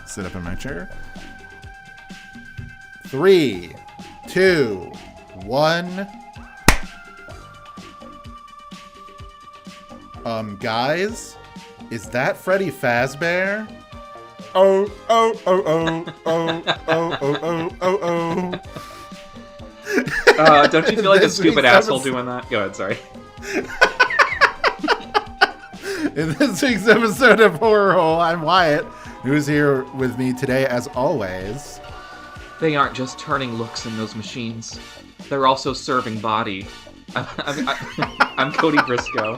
Sit up in my chair. 3, 2, 1. Guys, is that Freddy Fazbear? Oh, oh, oh, oh, oh, oh, oh, oh, oh. Don't you feel like a stupid asshole doing that? Go ahead, sorry. In this week's episode of Horror Hole, I'm Wyatt, who's here with me today as always. They aren't just turning looks in those machines. They're also serving body. I'm Cody Briscoe.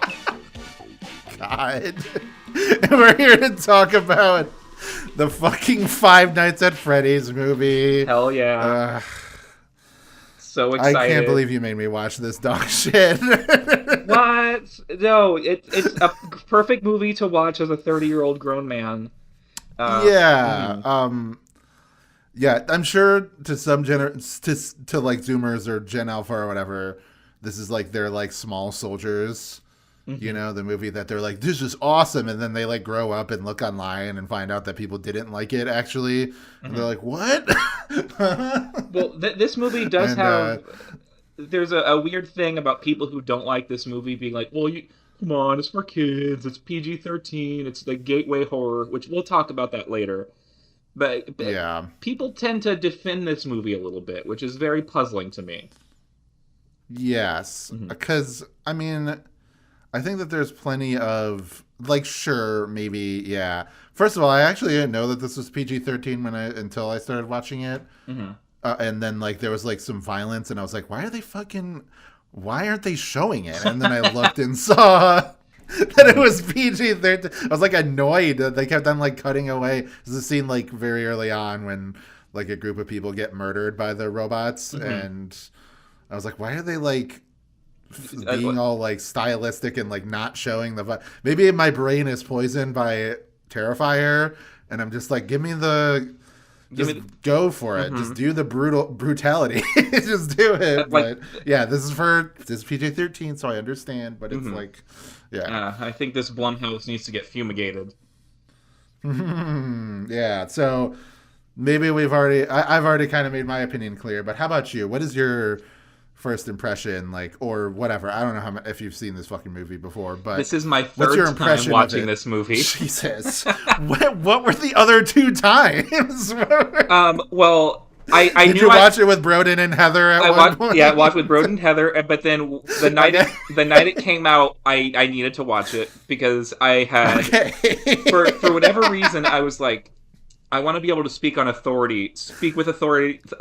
God. And we're here to talk about the fucking Five Nights at Freddy's movie. Hell yeah. So excited. I can't believe you made me watch this dog shit. What? No, it's a perfect movie to watch as a 30-year-old grown man. Yeah. Yeah, I'm sure to some to like Zoomers or Gen Alpha or whatever, this is like their like Small Soldiers. Mm-hmm. You know, the movie that they're like, this is awesome, and then they like grow up and look online and find out that people didn't like it actually, mm-hmm. And they're like, what? Well, this movie does have. There's a weird thing about people who don't like this movie being like, well, come on, it's for kids, it's PG-13, it's the gateway horror, which we'll talk about that later. But yeah, people tend to defend this movie a little bit, which is very puzzling to me. Yes, because I mean, I think that there's plenty of, like, sure, maybe, yeah. First of all, I actually didn't know that this was PG-13 until I started watching it. Mm-hmm. And then, like, there was, like, some violence, and I was like, why aren't they showing it? And then I looked and saw that it was PG-13. I was, like, annoyed that they kept on, like, cutting away. There's a scene, like, very early on when, like, a group of people get murdered by the robots, mm-hmm. And I was like, why are they, like, being all like stylistic and like not showing the maybe my brain is poisoned by Terrifier and I'm just like go for it, mm-hmm. Just do the brutality. Just do it. But yeah, this is PG-13, so I understand, but it's mm-hmm. like I think this Blumhouse needs to get fumigated. Yeah, so maybe I've already kind of made my opinion clear, but how about you? What is your first impression, like, or whatever? I don't know if you've seen this fucking movie before, but this is my third time watching this movie. Jesus. what were the other two times? Well, I did you watch it with Broden and Heather at one point? Yeah, I watched with Broden and Heather, but then the night it came out, I needed to watch it because I had for whatever reason I was like, I want to be able to speak with authority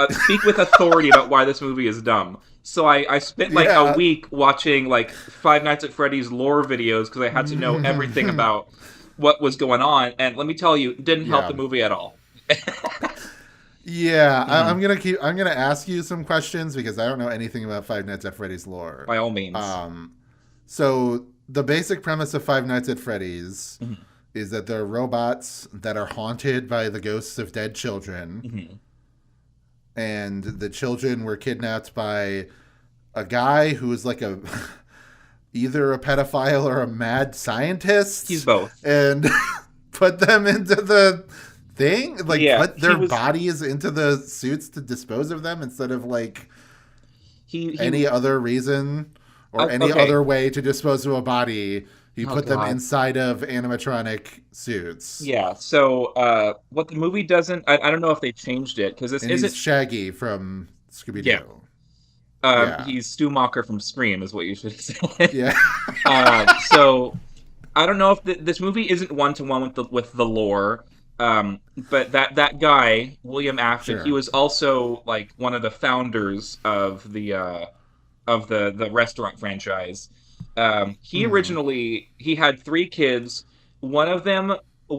about why this movie is dumb. So I spent like a week watching like Five Nights at Freddy's lore videos because I had to know everything about what was going on. And let me tell you, it didn't help the movie at all. Yeah, I'm gonna ask you some questions because I don't know anything about Five Nights at Freddy's lore. By all means. So the basic premise of Five Nights at Freddy's is that there are robots that are haunted by the ghosts of dead children. Mm-hmm. And the children were kidnapped by a guy who is like either a pedophile or a mad scientist. He's both. And put them into the thing? Like, put their bodies into the suits to dispose of them instead of, like, any other reason or any other way to dispose of a body. He put them inside of animatronic suits. Yeah, so what the movie doesn't... I don't know if they changed it, because this isn't... he's Shaggy from Scooby-Doo. Yeah. He's Stu Macher from Scream, is what you should say. Yeah. So, I don't know if this movie isn't one-to-one with the lore, but that guy, William Afton, he was also, like, one of the founders of the restaurant franchise. He originally, he had 3 kids. One of them,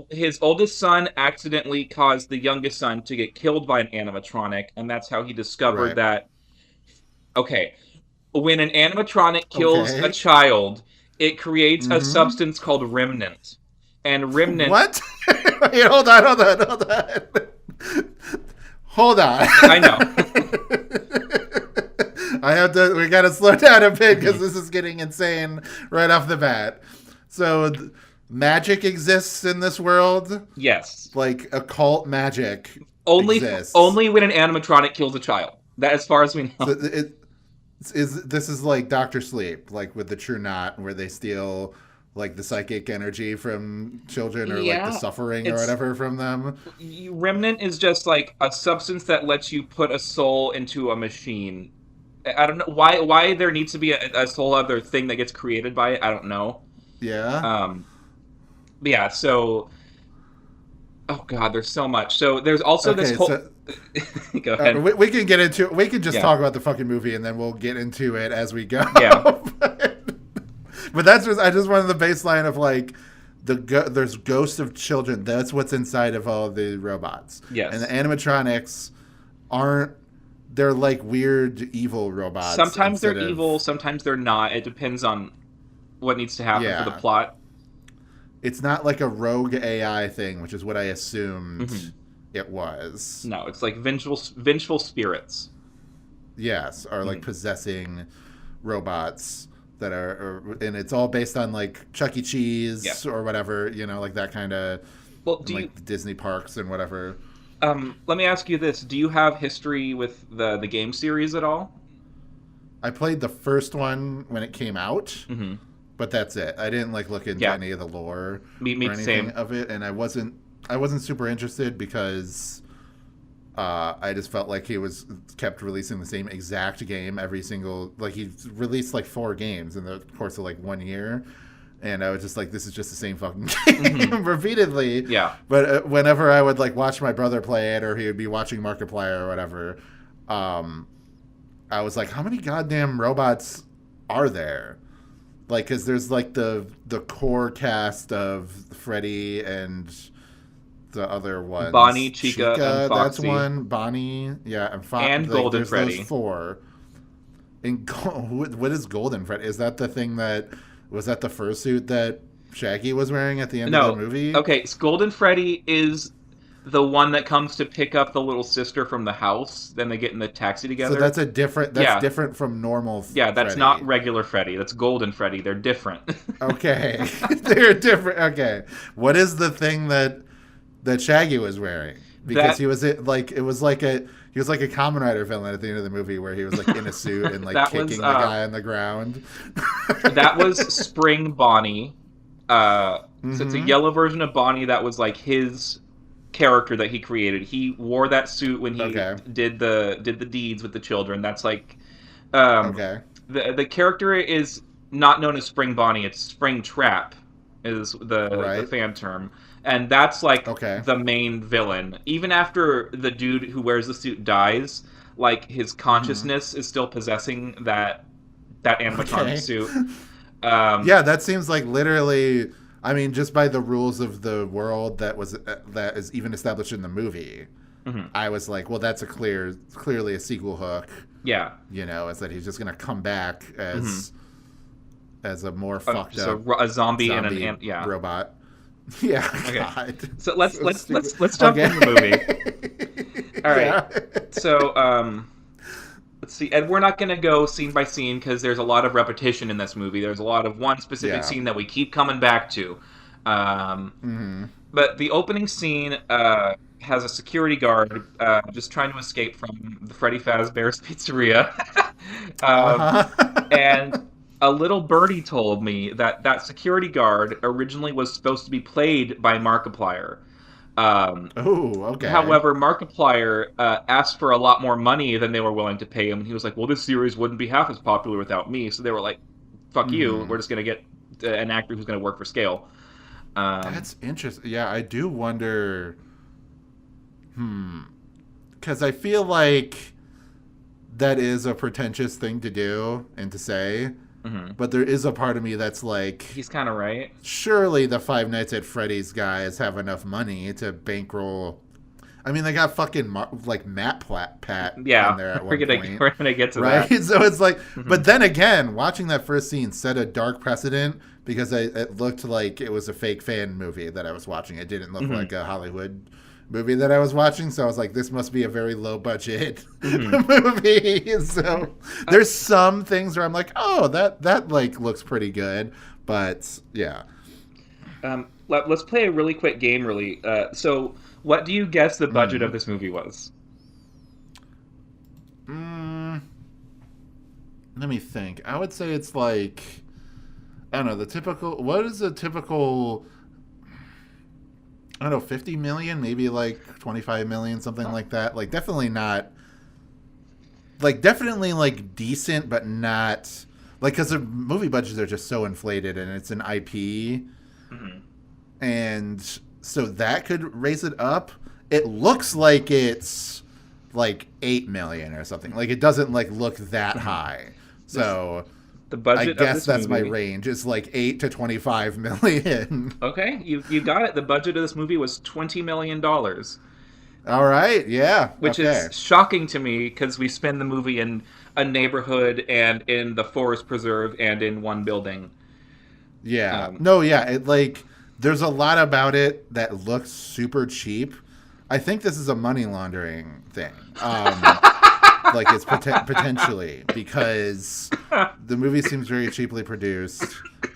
his oldest son accidentally caused the youngest son to get killed by an animatronic, and that's how he discovered that, when an animatronic kills a child, it creates a substance called remnant. And remnant... What? Wait, hold on. Hold on. I know. We gotta slow down a bit because this is getting insane right off the bat. So magic exists in this world. Yes. Like occult magic Only exists. only when an animatronic kills a child. That, as far as we know. So this is like Doctor Sleep, like with the True Knot, where they steal like the psychic energy from children, or like the suffering or whatever from them. Remnant is just like a substance that lets you put a soul into a machine. I don't know why there needs to be a whole other thing that gets created by it. I don't know. Yeah. But yeah. So, oh god, there's so much. So there's also this whole. So, go ahead. We can get into. We can just talk about the fucking movie, and then we'll get into it as we go. Yeah. But that's just. I just wanted the baseline of like there's ghosts of children. That's what's inside of all the robots. Yes. And the animatronics aren't. They're like weird evil robots. Sometimes they're evil, sometimes they're not. It depends on what needs to happen for the plot. It's not like a rogue AI thing, which is what I assumed it was. No, it's like vengeful spirits. Yes, or like possessing robots that and it's all based on like Chuck E. Cheese or whatever, you know, like that kind of like Disney parks and whatever. Let me ask you this: do you have history with the game series at all? I played the first one when it came out, but that's it. I didn't like look into any of the lore or anything of it, and I wasn't super interested because I just felt like he kept releasing the same exact game every single. Like he released like 4 games in the course of like 1 year. And I was just like, this is just the same fucking game repeatedly. Yeah. But whenever I would like watch my brother play it, or he would be watching Markiplier or whatever, I was like, how many goddamn robots are there? Like, because there's like the core cast of Freddy and the other ones. Bonnie, Chica and Foxy. That's one. Bonnie, yeah, and Foxy. And like, Golden Freddy. Those 4. And what is Golden Freddy? Is that the thing that... Was that the fursuit that Shaggy was wearing at the end of the movie? Okay, so Golden Freddy is the one that comes to pick up the little sister from the house. Then they get in the taxi together. So that's different from normal Freddy. Yeah, that's not regular Freddy. That's Golden Freddy. They're different. Okay. They're different. Okay. What is the thing that Shaggy was wearing? Because he was like a Kamen Rider villain at the end of the movie where he was like in a suit and like kicking the guy on the ground. That was Spring Bonnie. So it's a yellow version of Bonnie that was like his character that he created. He wore that suit when he did the deeds with the children. That's like the character is not known as Spring Bonnie. It's Spring Trap is the fan term. And that's like the main villain. Even after the dude who wears the suit dies, like his consciousness is still possessing that animatronic suit. Yeah, that seems like literally. I mean, just by the rules of the world that is even established in the movie, I was like, well, that's clearly a sequel hook. Yeah, you know, is that he's just gonna come back as a more fucked up a zombie and robot. Yeah. Okay. God. So let's jump into the movie. All right. Yeah. So let's see. And we're not going to go scene by scene because there's a lot of repetition in this movie. There's a lot of one specific scene that we keep coming back to. But the opening scene has a security guard just trying to escape from the Freddy Fazbear's Pizzeria. And a little birdie told me that security guard originally was supposed to be played by Markiplier. Okay. However, Markiplier asked for a lot more money than they were willing to pay him. And he was like, well, this series wouldn't be half as popular without me. So they were like, fuck you. We're just going to get an actor who's going to work for scale. That's interesting. Yeah, I do wonder... Because I feel like that is a pretentious thing to do and to say. But there is a part of me that's like... He's kind of right. Surely the Five Nights at Freddy's guys have enough money to bankroll... I mean, they got fucking like Matt Pat in there at one point. We're gonna get to that. Right? So it's like... But then again, watching that first scene set a dark precedent because it looked like it was a fake fan movie that I was watching. It didn't look like a Hollywood movie that I was watching, so I was like, this must be a very low budget movie. So there's some things where I'm like, oh, that like looks pretty good, but yeah. Let's play a really quick game. Really. So, what do you guess the budget of Mm. this movie was? Mm, let me think. I would say it's like, I don't know, the typical. What is a typical? I don't know, 50 million, maybe like 25 million, something Oh. like that. Like definitely not. Like definitely like decent, but not like because the movie budgets are just so inflated, and it's an IP, Mhm. and so that could raise it up. It looks like it's like 8 million or something. Like it doesn't like look that Mhm. high. This So the I budget of guess this that's my movie. range. It's like 8 to 25 million. Okay, you got it. The budget of this movie was $20 million, All right. Yeah. which is Okay. shocking to me because we spend the movie in a neighborhood and in the forest preserve and in one building. Yeah. Um, No, yeah. It like there's a lot about it that looks super cheap. I think this is a money laundering thing. Like it's potentially because the movie seems very cheaply produced,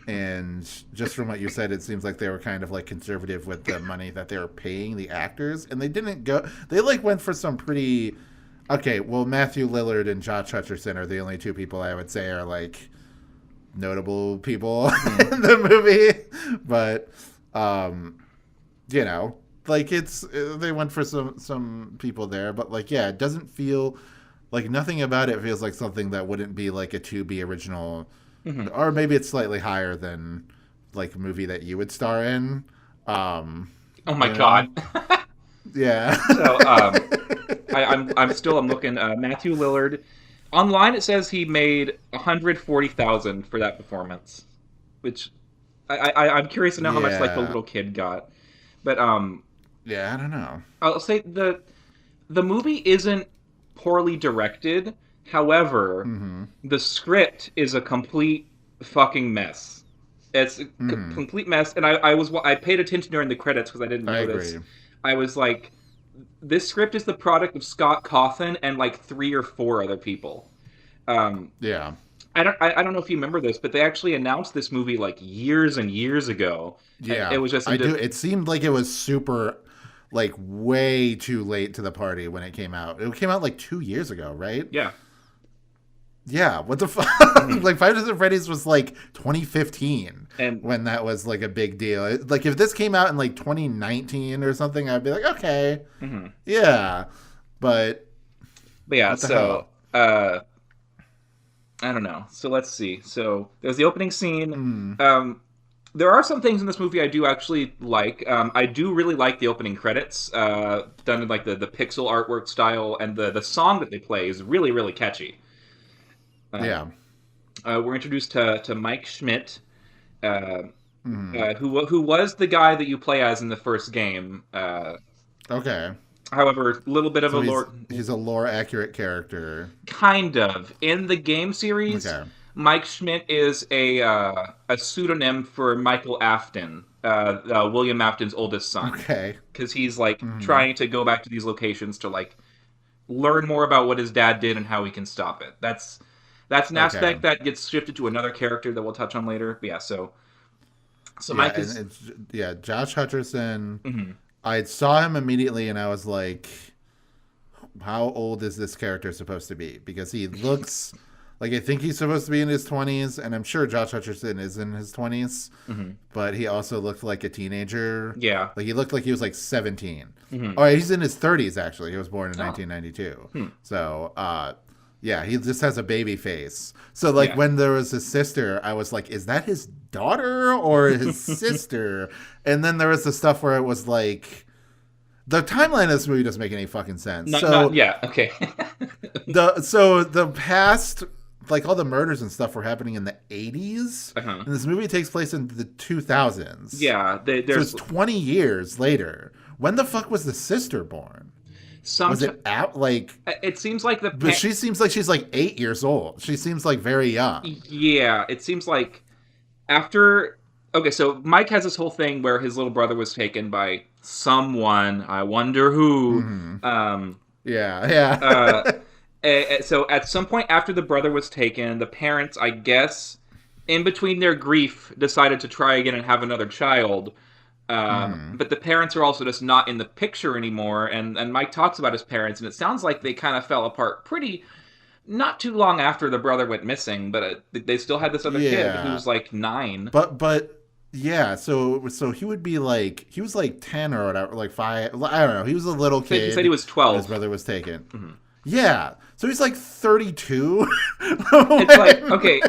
and just from what you said, it seems like they were kind of like conservative with the money that they were paying the actors, and they didn't go. They like went for some pretty. Okay, well, Matthew Lillard and Josh Hutcherson are the only two people I would say are like notable people mhm. in the movie, but um, you know, like it's they went for some people there, but like yeah, it doesn't feel like nothing about it feels like something that wouldn't be like a to be original, Mhm. or maybe it's slightly higher than like a movie that you would star in. Um, Oh my you know, god. yeah. So I'm looking. Matthew Lillard. Online it says he made 140,000 for that performance, which I'm curious to know how much like the Yeah. little kid got. But Yeah, I don't know. I'll say the movie isn't poorly directed. However, Mm-hmm. the script is a complete fucking mess. It's a Mm-hmm. complete mess, and I paid attention during the credits because I didn't I know this. agree. I was like, this script is the product of Scott Cawthon and like three or four other people. Um, Yeah. I don't know if you remember this, but they actually announced this movie like years and years ago, and it Yeah, was just I into do. It seemed like it was super, like, way too late to the party when it came out. It came out like 2 years ago, right? yeah. Yeah. What the fuck? Hmm. Like, Five Nights at Freddy's was like 2015 And when that was like a big deal. Like, if this came out in like 2019 or something, I'd be like, okay, mhm. yeah. But But yeah, what the so hell? I don't know. So let's see. So there's the opening scene. Mm, Um, there are some things in this movie I do actually like. I do really like the opening credits, done in like the pixel artwork style, and the song that they play is really really catchy. Um, yeah. we're introduced to Mike Schmidt, uh, Mm, who was the guy that you play as in the first game. okay. However, a little bit of a So lore, he's a lore accurate character. kind of in the game series. Okay. Mike Schmidt is a pseudonym for Michael Afton, William Afton's oldest son, Okay. because he's like Mm, trying to go back to these locations to like learn more about what his dad did and how he can stop it. That's an okay. aspect that gets shifted to another character that we'll touch on later. But yeah, so Yeah, Mike and is. it's yeah, Josh Hutcherson. Mhm. I saw him immediately, and I was like, "How old is this character supposed to be?" Because he looks like I think he's supposed to be in his 20s, and I'm sure Josh Hutcherson is in his 20s, Mhm. but he also looked like a teenager. Yeah. Like he looked like he was like 17. Mhm. Oh, he's in his 30s actually. He was born in Oh. 1992. Hmm. So, yeah, he just has a baby face. So, like, Yeah. when there was his sister, I was like, is that his daughter or his sister? And then there was the stuff where it was like, the timeline of this movie doesn't make any fucking sense. Not yeah. Okay. The past, like all the murders and stuff were happening in the 80s, Uh-huh. and this movie takes place in the 2000s. Yeah. So it's There's 20 years later. When the fuck was the sister born? some. Was it out like? It seems like But she seems like she's like 8 years old. She seems like very young. Yeah. It seems like after. Okay, so Mike has this whole thing where his little brother was taken by someone. I wonder who. Hmm. Um, Yeah, uh, yeah. so at some point after the brother was taken, the parents, I guess, in between their grief, decided to try again and have another child. Mm-hmm. But the parents are also just not in the picture anymore. And Mike talks about his parents, and it sounds like they kind of fell apart pretty not too long after the brother went missing. But they still had this other kid Yeah. who's like 9. But yeah, so he would be like he was like 10 or whatever, like 5. I don't know. He was a little He said he kid was when his 12. brother was taken. Mm-hmm. Yeah. So he's like 32. It's like, okay,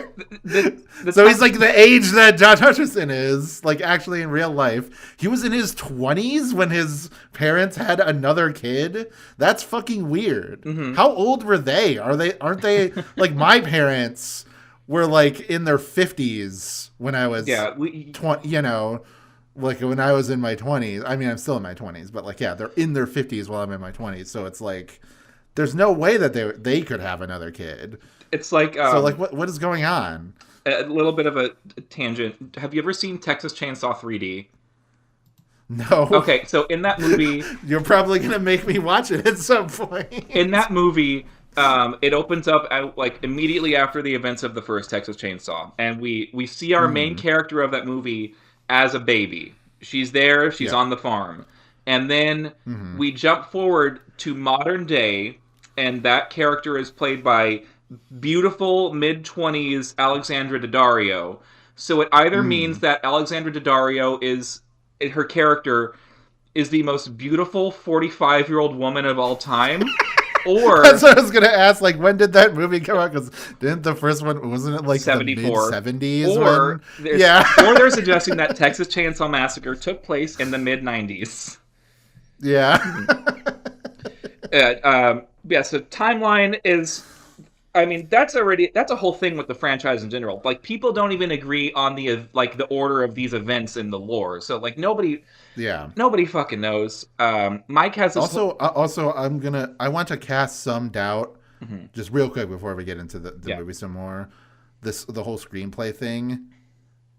the So he's like the age that Josh Hutcherson is, like actually in real life. He was in his 20s when his parents had another kid. That's fucking weird. Mm-hmm. How old were they? Aren't they like my parents were like in their 50s when I was 20, like when I was in my 20s. I mean, I'm still in my 20s, but like yeah, they're in their 50s while I'm in my 20s. So it's like there's no way that they could have another kid. It's like So like what is going on? a little bit of a tangent. Have you ever seen Texas Chainsaw 3D? No. Okay, so in that movie, You're probably gonna make me watch it at some point. in that movie, it opens up like immediately after the events of the first Texas Chainsaw, and we see our main character of that movie as a baby. She's there, she's on the farm, and then we jump forward to modern day, and that character is played by beautiful mid-20s Alexandra Daddario. So it either means that Alexandra Daddario is her character is the most beautiful 45-year-old woman of all time. Or that's what I was gonna ask. Like, when did that movie come out? Because didn't the first one wasn't it like 74 the mid-70s? Or or they're suggesting that Texas Chainsaw Massacre took place in the mid-90s. Yeah. Yeah. So timeline is. I mean, that's a whole thing with the franchise in general. Like, people don't even agree on the order of these events in the lore. So like nobody fucking knows. Mike has this also I want to cast some doubt just real quick before we get into the movie some more. The whole screenplay thing.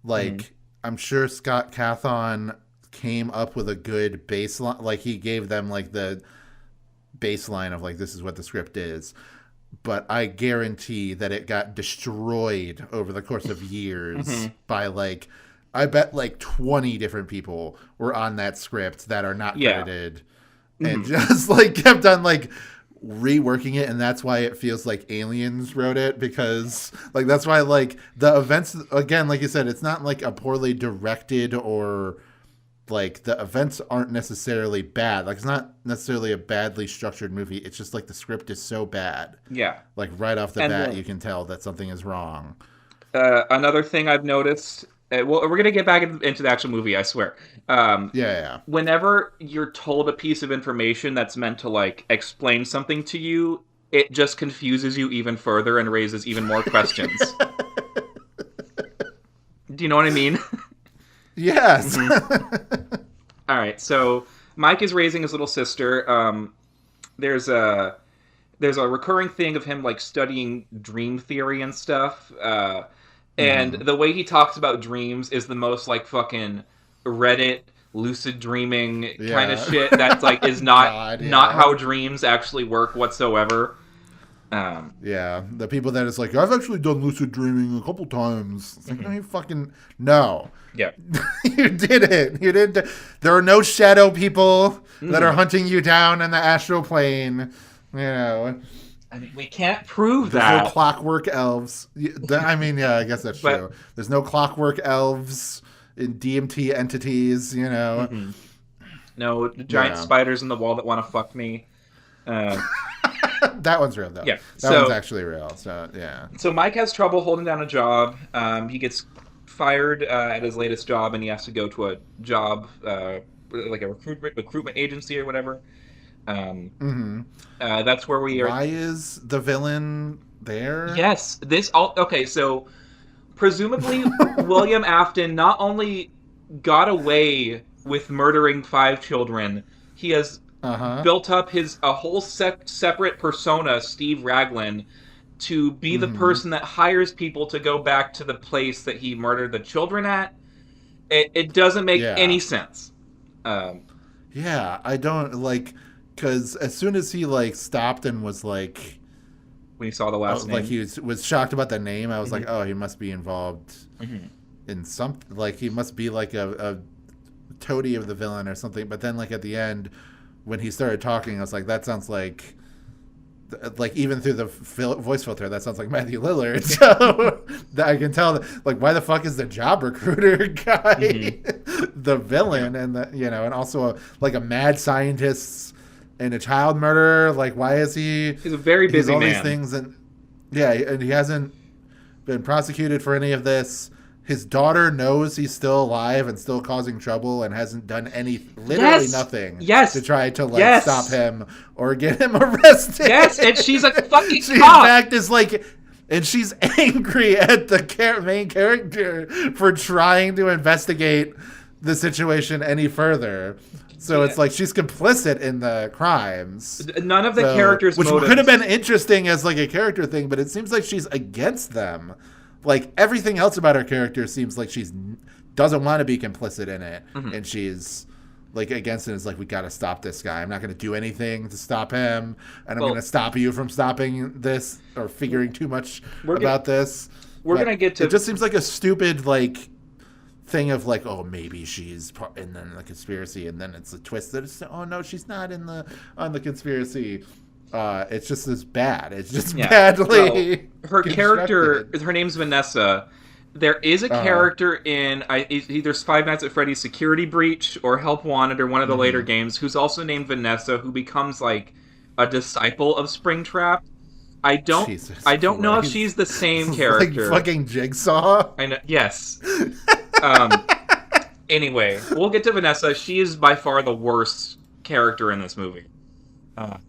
Like I'm sure Scott Cawthon came up with a good baseline. Like he gave them like the baseline of like this is what the script is. But I guarantee that it got destroyed over the course of years by like, I bet like 20 different people were on that script that are not credited and just like kept on like reworking it. And that's why it feels like aliens wrote it, because like, that's why like the events, again, like you said, it's not like a poorly directed or like the events aren't necessarily bad. Like it's not necessarily a badly structured movie. It's just like the script is so bad. Yeah. Like right off the bat, you can tell that something is wrong. Another thing I've noticed. Well, we're gonna get back into the actual movie. I swear. Whenever you're told a piece of information that's meant to like explain something to you, it just confuses you even further and raises even more questions. Do you know what I mean? Yes. All right, so Mike is raising his little sister. There's a recurring thing of him like studying dream theory and stuff. And the way he talks about dreams is the most like fucking Reddit lucid dreaming kind of shit. That's like is not how dreams actually work whatsoever. The people that it's like, I've actually done lucid dreaming a couple times. It's like, no, you fucking no. Yeah. You did it. You did. There are no shadow people that are hunting you down in the astral plane. You know. I mean, we can't prove There's that. no clockwork elves. I mean, yeah, I guess that's true. There's no clockwork elves in DMT entities, you know. No giant spiders in the wall that want to fuck me. That one's real, though. Yeah. That one's actually real. So, yeah. So Mike has trouble holding down a job. He gets fired at his latest job, and he has to go to a job, like a recruitment agency or whatever. That's where we are. Why is the villain there? Yes. Okay, so presumably William Afton not only got away with murdering 5 children, he has built up a whole separate persona, Steve Raglan, to be the person that hires people to go back to the place that he murdered the children at. It doesn't make any sense. I don't like, because as soon as he like stopped and was like, when he saw the last like name. he was shocked about the name. I was like, oh, he must be involved in something. Like he must be like a toady of the villain or something. But then like at the end, when he started talking, I was like, that sounds like even through the voice filter, that sounds like Matthew Lillard. So that I can tell that, like, why the fuck is the job recruiter guy the villain, and and also a mad scientist and a child murderer? Like, why is he? He's a very busy all man. These things, and and he hasn't been prosecuted for any of this. His daughter knows he's still alive and still causing trouble and hasn't done literally nothing to try to stop him or get him arrested. Yes, and she's a fucking she cop. In fact is and she's angry at the main character for trying to investigate the situation any further. So it's like she's complicit in the crimes. None of the characters' which motives. Could have been interesting as like a character thing, but it seems like she's against them. Like everything else about her character seems like she's doesn't want to be complicit in it, and she's like against it. It's like, we got to stop this guy. I'm not going to do anything to stop him, and I'm going to stop you from stopping this or figuring too much about this. We're going to get to. It just seems like a stupid thing of like, oh, maybe she's and then the conspiracy, and then it's a twist that it's, oh no, she's not on the conspiracy. It's just as bad. It's just badly. Well, her character, her name's Vanessa. There is a character in either Five Nights at Freddy's Security Breach or Help Wanted or one of the later games who's also named Vanessa, who becomes like a disciple of Springtrap. I don't know if she's the same character. Like fucking Jigsaw. I know. Yes. Anyway, we'll get to Vanessa. She is by far the worst character in this movie. I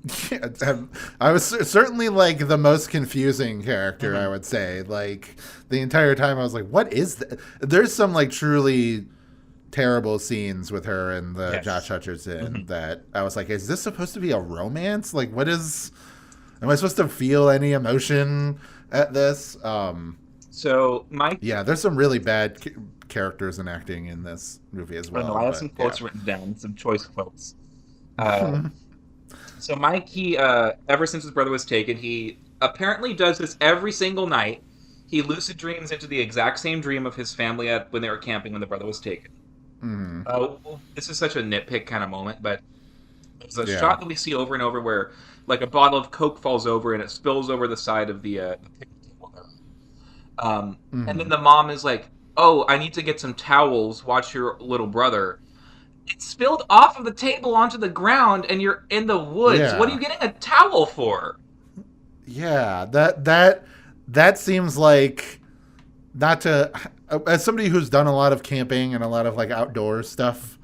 was certainly like the most confusing character, I would say. Like the entire time I was like, what is that? There's some like truly terrible scenes with her and the Josh Hutcherson that I was like, is this supposed to be a romance? Like, am I supposed to feel any emotion at this? So Mike, there's some really bad characters and acting in this movie as well. I have some quotes written down, some choice quotes. So Mike, he ever since his brother was taken, he apparently does this every single night. He lucid dreams into the exact same dream of his family when they were camping when the brother was taken. This is such a nitpick kind of moment, but there's a shot that we see over and over where like a bottle of Coke falls over and it spills over the side of the picnic table there. And then the mom is like, oh, I need to get some towels, watch your little brother. It spilled off of the table onto the ground, and you're in the woods. Yeah. What are you getting a towel for? Yeah, that seems like not to. As somebody who's done a lot of camping and a lot of like outdoor stuff,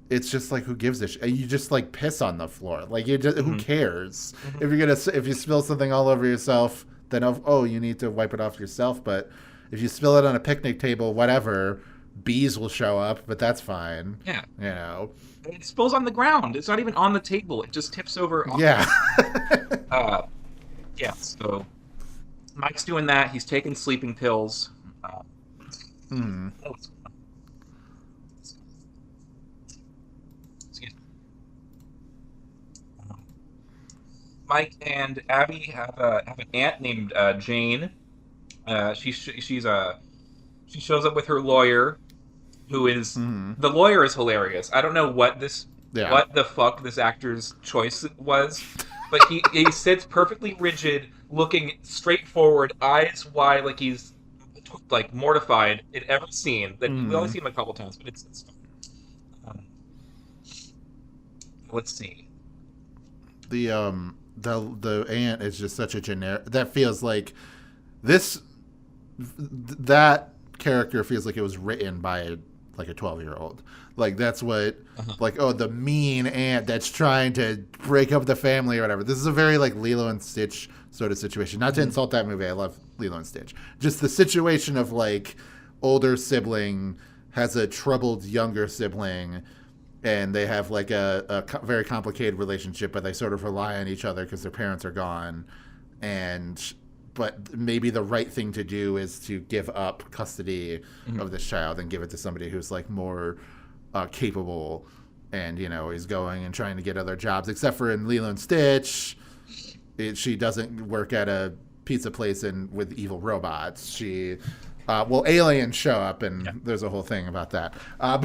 it's just like, who gives a shit? You just like piss on the floor. Like you just, who cares if you spill something all over yourself? Then you need to wipe it off yourself. But if you spill it on a picnic table, whatever. Bees will show up, but that's fine. Yeah. You know. It spills on the ground. It's not even on the table. It just tips over. Yeah. So Mike's doing that. He's taking sleeping pills. Mike and Abby have an aunt named Jane. She shows up with her lawyer, who is the lawyer is hilarious. I don't know what the fuck this actor's choice was, but he sits perfectly rigid, looking straight forward, eyes wide, like he's like mortified in every scene. That we only see him a couple times, but it's fun. Let's see. The aunt is just such a generic. That feels like that character feels like it was written by a 12-year-old. Like that's what the mean aunt that's trying to break up the family or whatever. This is a very like Lilo and Stitch sort of situation. Not to insult that movie. I love Lilo and Stitch. Just the situation of like older sibling has a troubled younger sibling, and they have like a very complicated relationship, but they sort of rely on each other because their parents are gone. But maybe the right thing to do is to give up custody of this child and give it to somebody who's like more capable, and is going and trying to get other jobs. Except for in Lilo and Stitch, she doesn't work at a pizza place and with evil robots. She aliens show up, Yeah. and there's a whole thing about that. I'm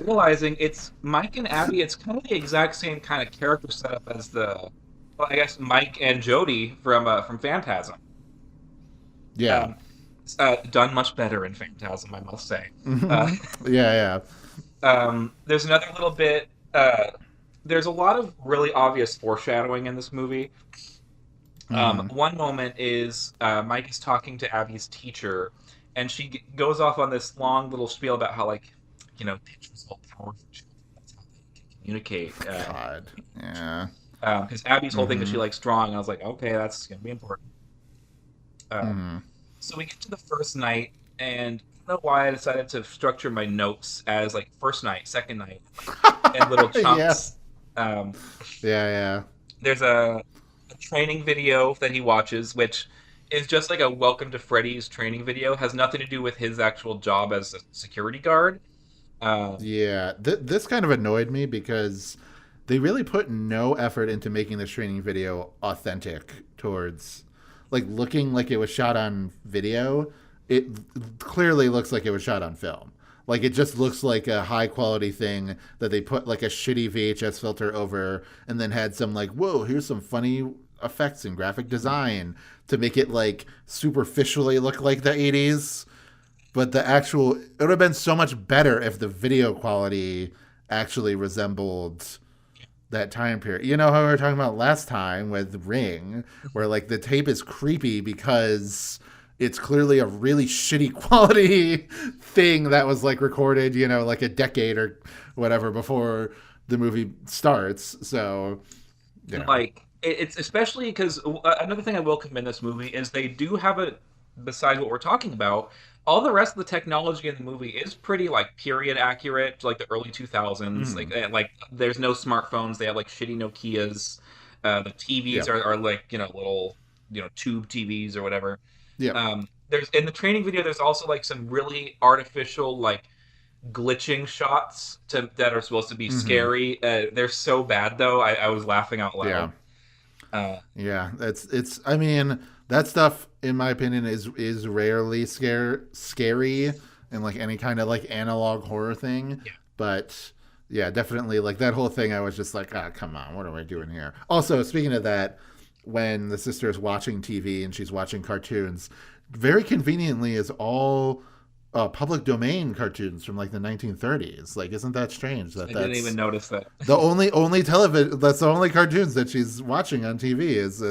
realizing it's Mike and Abby. It's kind of the exact same kind of character setup as well, I guess Mike and Jody from Phantasm. Yeah. Um, done much better in Phantasm, I must say. Uh, Yeah, yeah. there's another little bit. There's a lot of really obvious foreshadowing in this movie. Mm-hmm. One moment is Mike is talking to Abby's teacher, and she goes off on this long little spiel about how, like, teachers hold power for children. That's how they can communicate. God. Yeah. Because Abby's whole thing is she Mm-hmm. likes drawing. I was like, okay, that's gonna be important. Um, Mm-hmm. so we get to the first night, and I don't know why I decided to structure my notes as like first night, second night, and little Yeah. chunks. Um, Yeah, yeah. there's a training video that he watches, which is just like a welcome to Freddy's training video. Has nothing to do with his actual job as a security guard. Um, Yeah. This kind of annoyed me because they really put no effort into making this training video authentic towards like looking like it was shot on video. It clearly looks like it was shot on film. Like it just looks like a high quality thing that they put like a shitty VHS filter over and then had some like, whoa, here's some funny effects and graphic design to make it like superficially look like the 80s. But it would have been so much better if the video quality actually resembled that time period. You know how we were talking about last time with Ring, where like the tape is creepy because it's clearly a really shitty quality thing that was like recorded, like a decade or whatever before the movie starts. So, like it's especially because another thing I will commend this movie is they do have a besides what we're talking about. All the rest of the technology in the movie is pretty like period accurate, to, like the early 2000s. mm, Like there's no smartphones. They have like shitty Nokias. The TVs yep, are like little tube TVs or whatever. yep, There's in the training video. There's also like some really artificial like glitching shots that are supposed to be mm-hmm, scary. They're so bad though. I was laughing out yeah. loud. Uh, Yeah, it's. I mean, that stuff, in my opinion, is rarely scary in like any kind of like analog horror thing. yeah. But yeah, definitely like that whole thing. I was just like, ah, come on, what are we doing here? Also, speaking of that, when the sister is watching TV and she's watching cartoons, very conveniently is all public domain cartoons from like the 1930s. Like, isn't that strange I that didn't even that's notice that. the only television that's the only cartoons that she's watching on TV is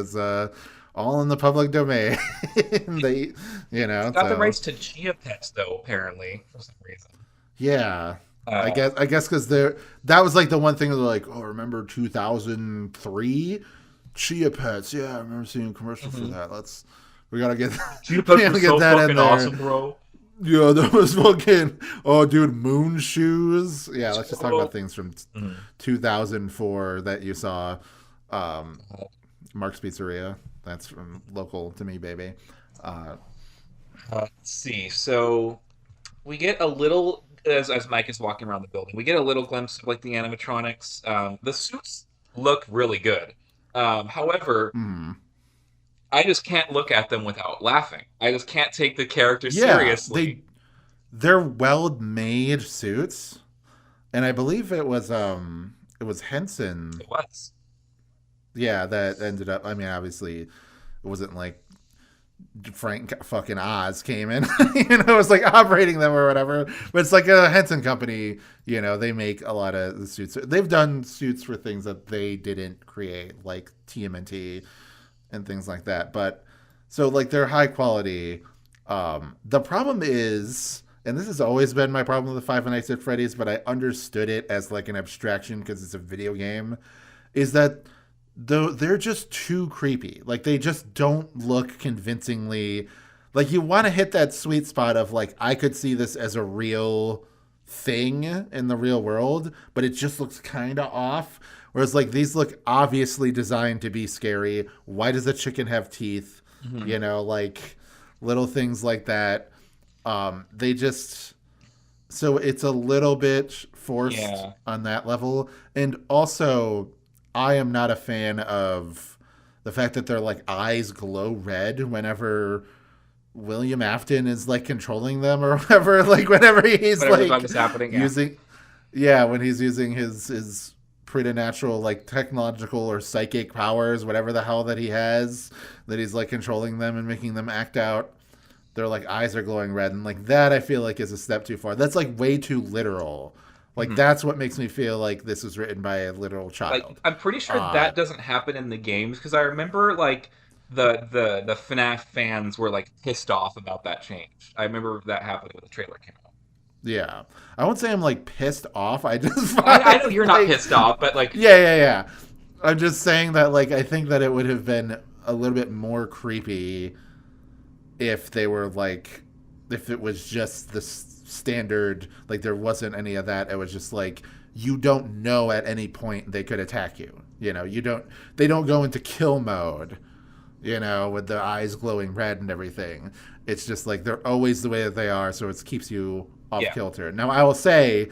all in the public domain. they, Got the so rights to Chia Pets though, apparently for some reason. yeah. I Uh, guess because that was like the one thing they're like, oh, remember 2003 Chia Pets? Yeah, I remember seeing a commercial for mhm. that. We gotta get Chia we Pets gotta was get so that in fucking there. awesome, bro. Yeah, that was fucking. Oh, dude, moon shoes. Yeah, let's just talk about things from Mhm. 2004 that you saw. Um, Uh, Mark's Pizzeria. That's from local to me, baby. Uh, let's see. So we get a little as Mike is walking around the building. We get a little glimpse of like the animatronics. The suits look really good. However, mm, I just can't look at them without laughing. I just can't take the character yeah, seriously. they're well made suits, and I believe it was Henson. It was. Yeah, that ended up. I mean, obviously, it wasn't like Frank fucking Oz came in, it was like operating them or whatever. But it's like a Henson company, they make a lot of the suits. They've done suits for things that they didn't create, like TMNT and things like that. But so like they're high quality. The problem is, and this has always been my problem with the Five Nights at Freddy's, but I understood it as like an abstraction because it's a video game, is that though they're just too creepy. Like they just don't look convincingly like you want to hit that sweet spot of like I could see this as a real thing in the real world, but it just looks kind of off. Whereas like these look obviously designed to be scary. Why does the chicken have teeth? Mhm. Like little things like that. They just so it's a little bit forced Yeah. on that level. And also, I am not a fan of the fact that their like eyes glow red whenever William Afton is like controlling them or whatever, like whenever he's Whatever the like fuck is happening, using, yeah, when he's using his preternatural like technological or psychic powers, whatever the hell that he has, that he's like controlling them and making them act out. Their like eyes are glowing red, and like that I feel like is a step too far. That's like way too literal. Like that's what makes me feel like this was written by a literal child. Like I'm pretty sure that doesn't happen in the games because I remember like the FNAF fans were like pissed off about that change. I remember that happening when the trailer came out. Yeah, I won't say I'm like pissed off. I just I know you're not pissed off, but like yeah. I'm just saying that like I think that it would have been a little bit more creepy if they were like if it was just the standard, like there wasn't any of that. It was just like you don't know at any point they could attack you. You know, they don't go into kill mode, you know, with the eyes glowing red and everything. It's just like they're always the way that they are, so it keeps you off kilter. Now, I will say,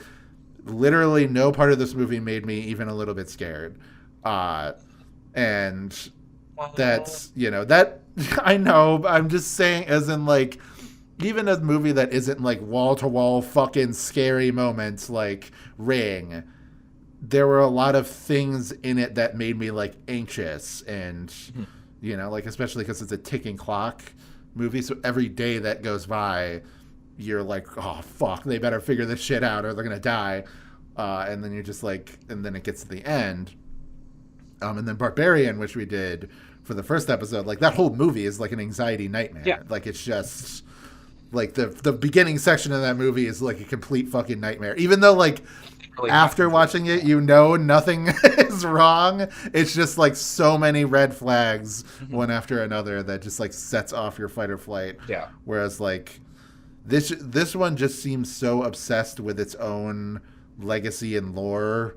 literally no part of this movie made me even a little bit scared. And that's, you know, that, I know, I'm just saying as in like, even a movie that isn't like wall-to-wall fucking scary moments like Ring, there were a lot of things in it that made me like anxious and, you know, like especially because it's a ticking clock movie, so every day that goes by you're like, oh fuck, they better figure this shit out or they're gonna die, and then you're just like, and then it gets to the end, and then Barbarian, which we did for the first episode, like that whole movie is like an anxiety nightmare. Like it's just like the beginning section of that movie is like a complete fucking nightmare, even though like after watching it, you know nothing is wrong. It's just like so many red flags one after another that just like sets off your fight or flight. Yeah. Whereas like this one just seems so obsessed with its own legacy and lore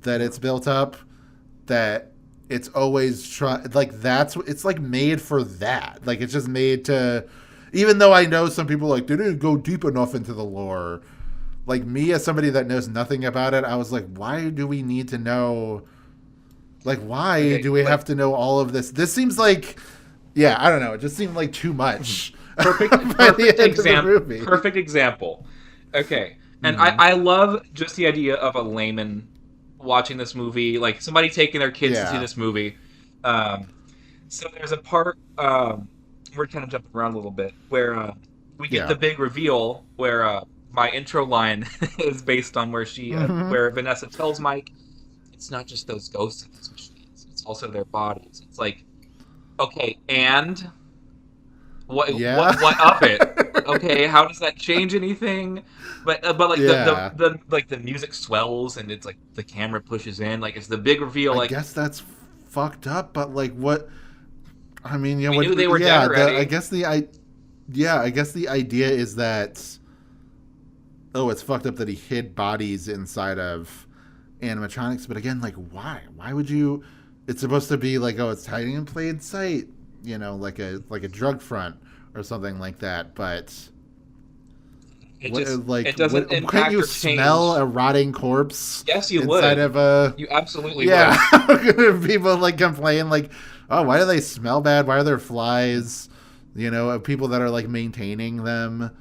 that it's built up that it's always like it's like made for that. Like it's just made to, even though I know some people like didn't go deep enough into the lore. Like me as somebody that knows nothing about it, I was like, why do we need to know? Like, why do we have to know all of this? This seems like, yeah, I don't know. It just seemed like too much. Perfect example. Perfect example. Okay. And I love just the idea of a layman watching this movie, like somebody taking their kids to see this movie. So there's a part, we're kind of jumping around a little bit, where we get the big reveal where my intro line is based on where she, where Vanessa tells Mike, it's not just those ghosts in those machines, it's also their bodies. It's like, okay, and what up it? Okay, how does that change anything? But like the like the music swells and it's like the camera pushes in, like it's the big reveal. Like I guess that's fucked up, but like what? I mean, we knew they were dead already. I guess the idea is that. Oh, it's fucked up that he hid bodies inside of animatronics. But again, like, why? Why would you? It's supposed to be like, oh, it's hiding in plain sight, you know, like a drug front or something like that. But it doesn't impact can't you or change. Smell a rotting corpse? Yes, you inside would. Of a you absolutely would. People like complain like, oh, why do they smell bad? Why are there flies? You know, people that are like maintaining them.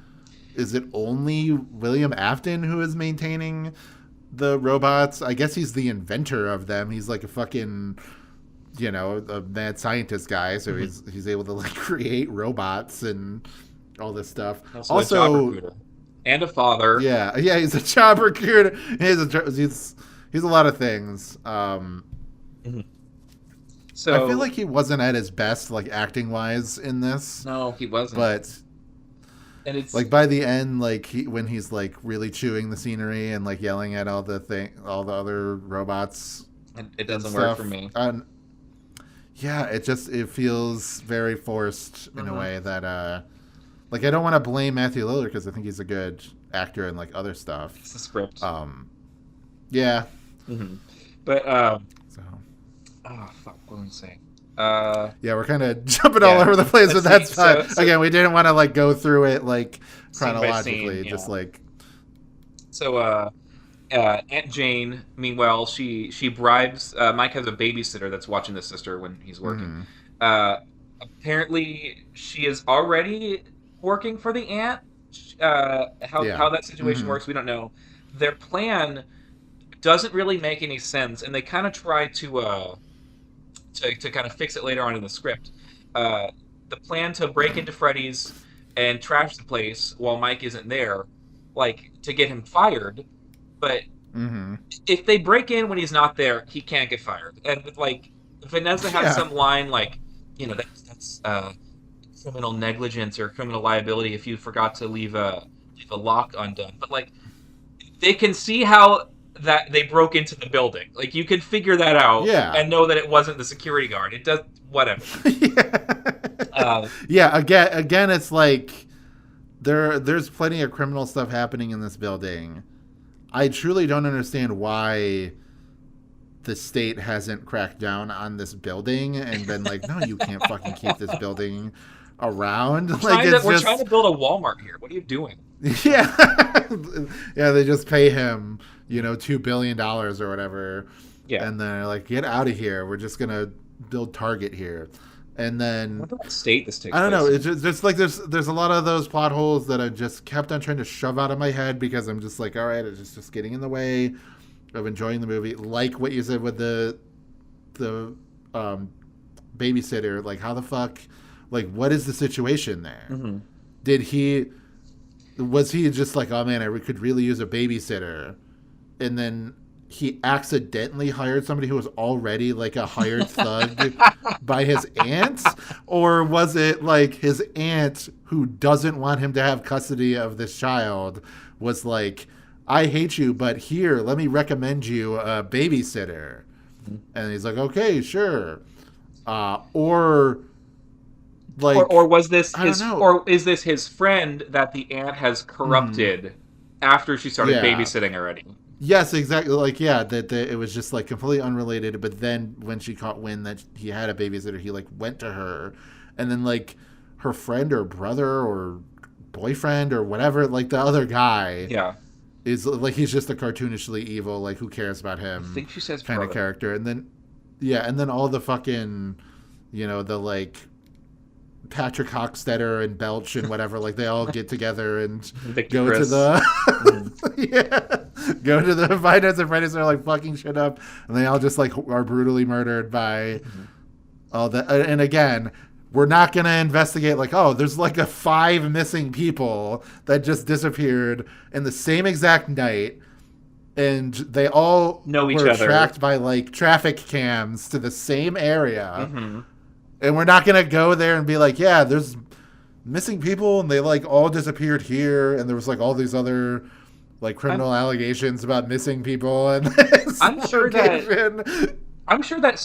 Is it only William Afton who is maintaining the robots? I guess he's the inventor of them. He's like a fucking, you know, a mad scientist guy. So he's able to like create robots and all this stuff. Also a job recruiter. And a father. Yeah, he's a job recruiter. He's a lot of things. So I feel like he wasn't at his best, like acting wise, in this. No, he wasn't. But. And it's like by the end, like when he's like really chewing the scenery and like yelling at all the other robots, it doesn't work for me. Yeah, it feels very forced in a way that like I don't want to blame Matthew Lillard because I think he's a good actor and like other stuff. It's the script. Yeah. But oh fuck, what was I saying? Yeah, we're kind of jumping all over the place, but that's fine. So, again, we didn't want to like go through it like chronologically, scene, just like. So Aunt Jane, meanwhile, she bribes. Mike has a babysitter that's watching the sister when he's working. Mm-hmm. Uh, Apparently, she is already working for the aunt. Yeah. How that situation Mm-hmm. works, we don't know. Their plan doesn't really make any sense, and they kind of try to kind of fix it later on in the script. Uh, the plan to break into Freddy's and trash the place while Mike isn't there, like to get him fired, but Mm-hmm. if they break in when he's not there, he can't get fired. And like Vanessa has Yeah. some line like, that's criminal negligence or criminal liability if you forgot to leave a lock undone. But like they can see how that they broke into the building. Like you can figure that out Yeah. and know that it wasn't the security guard. It does whatever. Yeah. Uh, Yeah. Again, it's like there's plenty of criminal stuff happening in this building. I truly don't understand why the state hasn't cracked down on this building and been like, no, you can't fucking keep this building around. Like it's we're trying just to build a Walmart here. What are you doing? yeah, yeah. They just pay him, $2 billion or whatever, Yeah. and they're like, get out of here. We're just gonna build Target here, and I then wonder what state this takes I don't know. place in. It's just like there's a lot of those plot holes that I just kept on trying to shove out of my head because I'm just like, all right, it's just getting in the way of enjoying the movie. Like what you said with the babysitter. Like how the fuck, like what is the situation there? Mm-hmm. Did he was he just like, oh man, I could really use a babysitter, and then he accidentally hired somebody who was already like a hired thug by his aunt? Or was it like his aunt who doesn't want him to have custody of this child was like, I hate you, but here, let me recommend you a babysitter? And he's like, okay, sure. Or like, Or was this I don't his know. or is this his friend that the aunt has corrupted after she started Yeah. babysitting already? Yes, exactly. Like, yeah, that it was just like completely unrelated. But then when she caught wind that he had a babysitter, he like went to her, and then like her friend or brother or boyfriend or whatever, like the other guy Yeah. is like he's just a cartoonishly evil, like who cares about I him think she says kind of brother. character. And then yeah, and then all the fucking, the like Patrick Hockstetter and Belch and whatever, like they all get together and Victor go to Chris. the Mhm. yeah, go to the Five Nights at Freddy's. They're like fucking shit up, and they all just like are brutally murdered by all the. And again, we're not gonna investigate like, oh, there's like a 5 missing people that just disappeared in the same exact night. And they all Know each were other. tracked by like traffic cams to the same area, Hmm. and we're not gonna go there and be like, yeah, there's missing people and they like all disappeared here, and there was like all these other like criminal allegations about missing people and this I'm sure that location. I'm sure that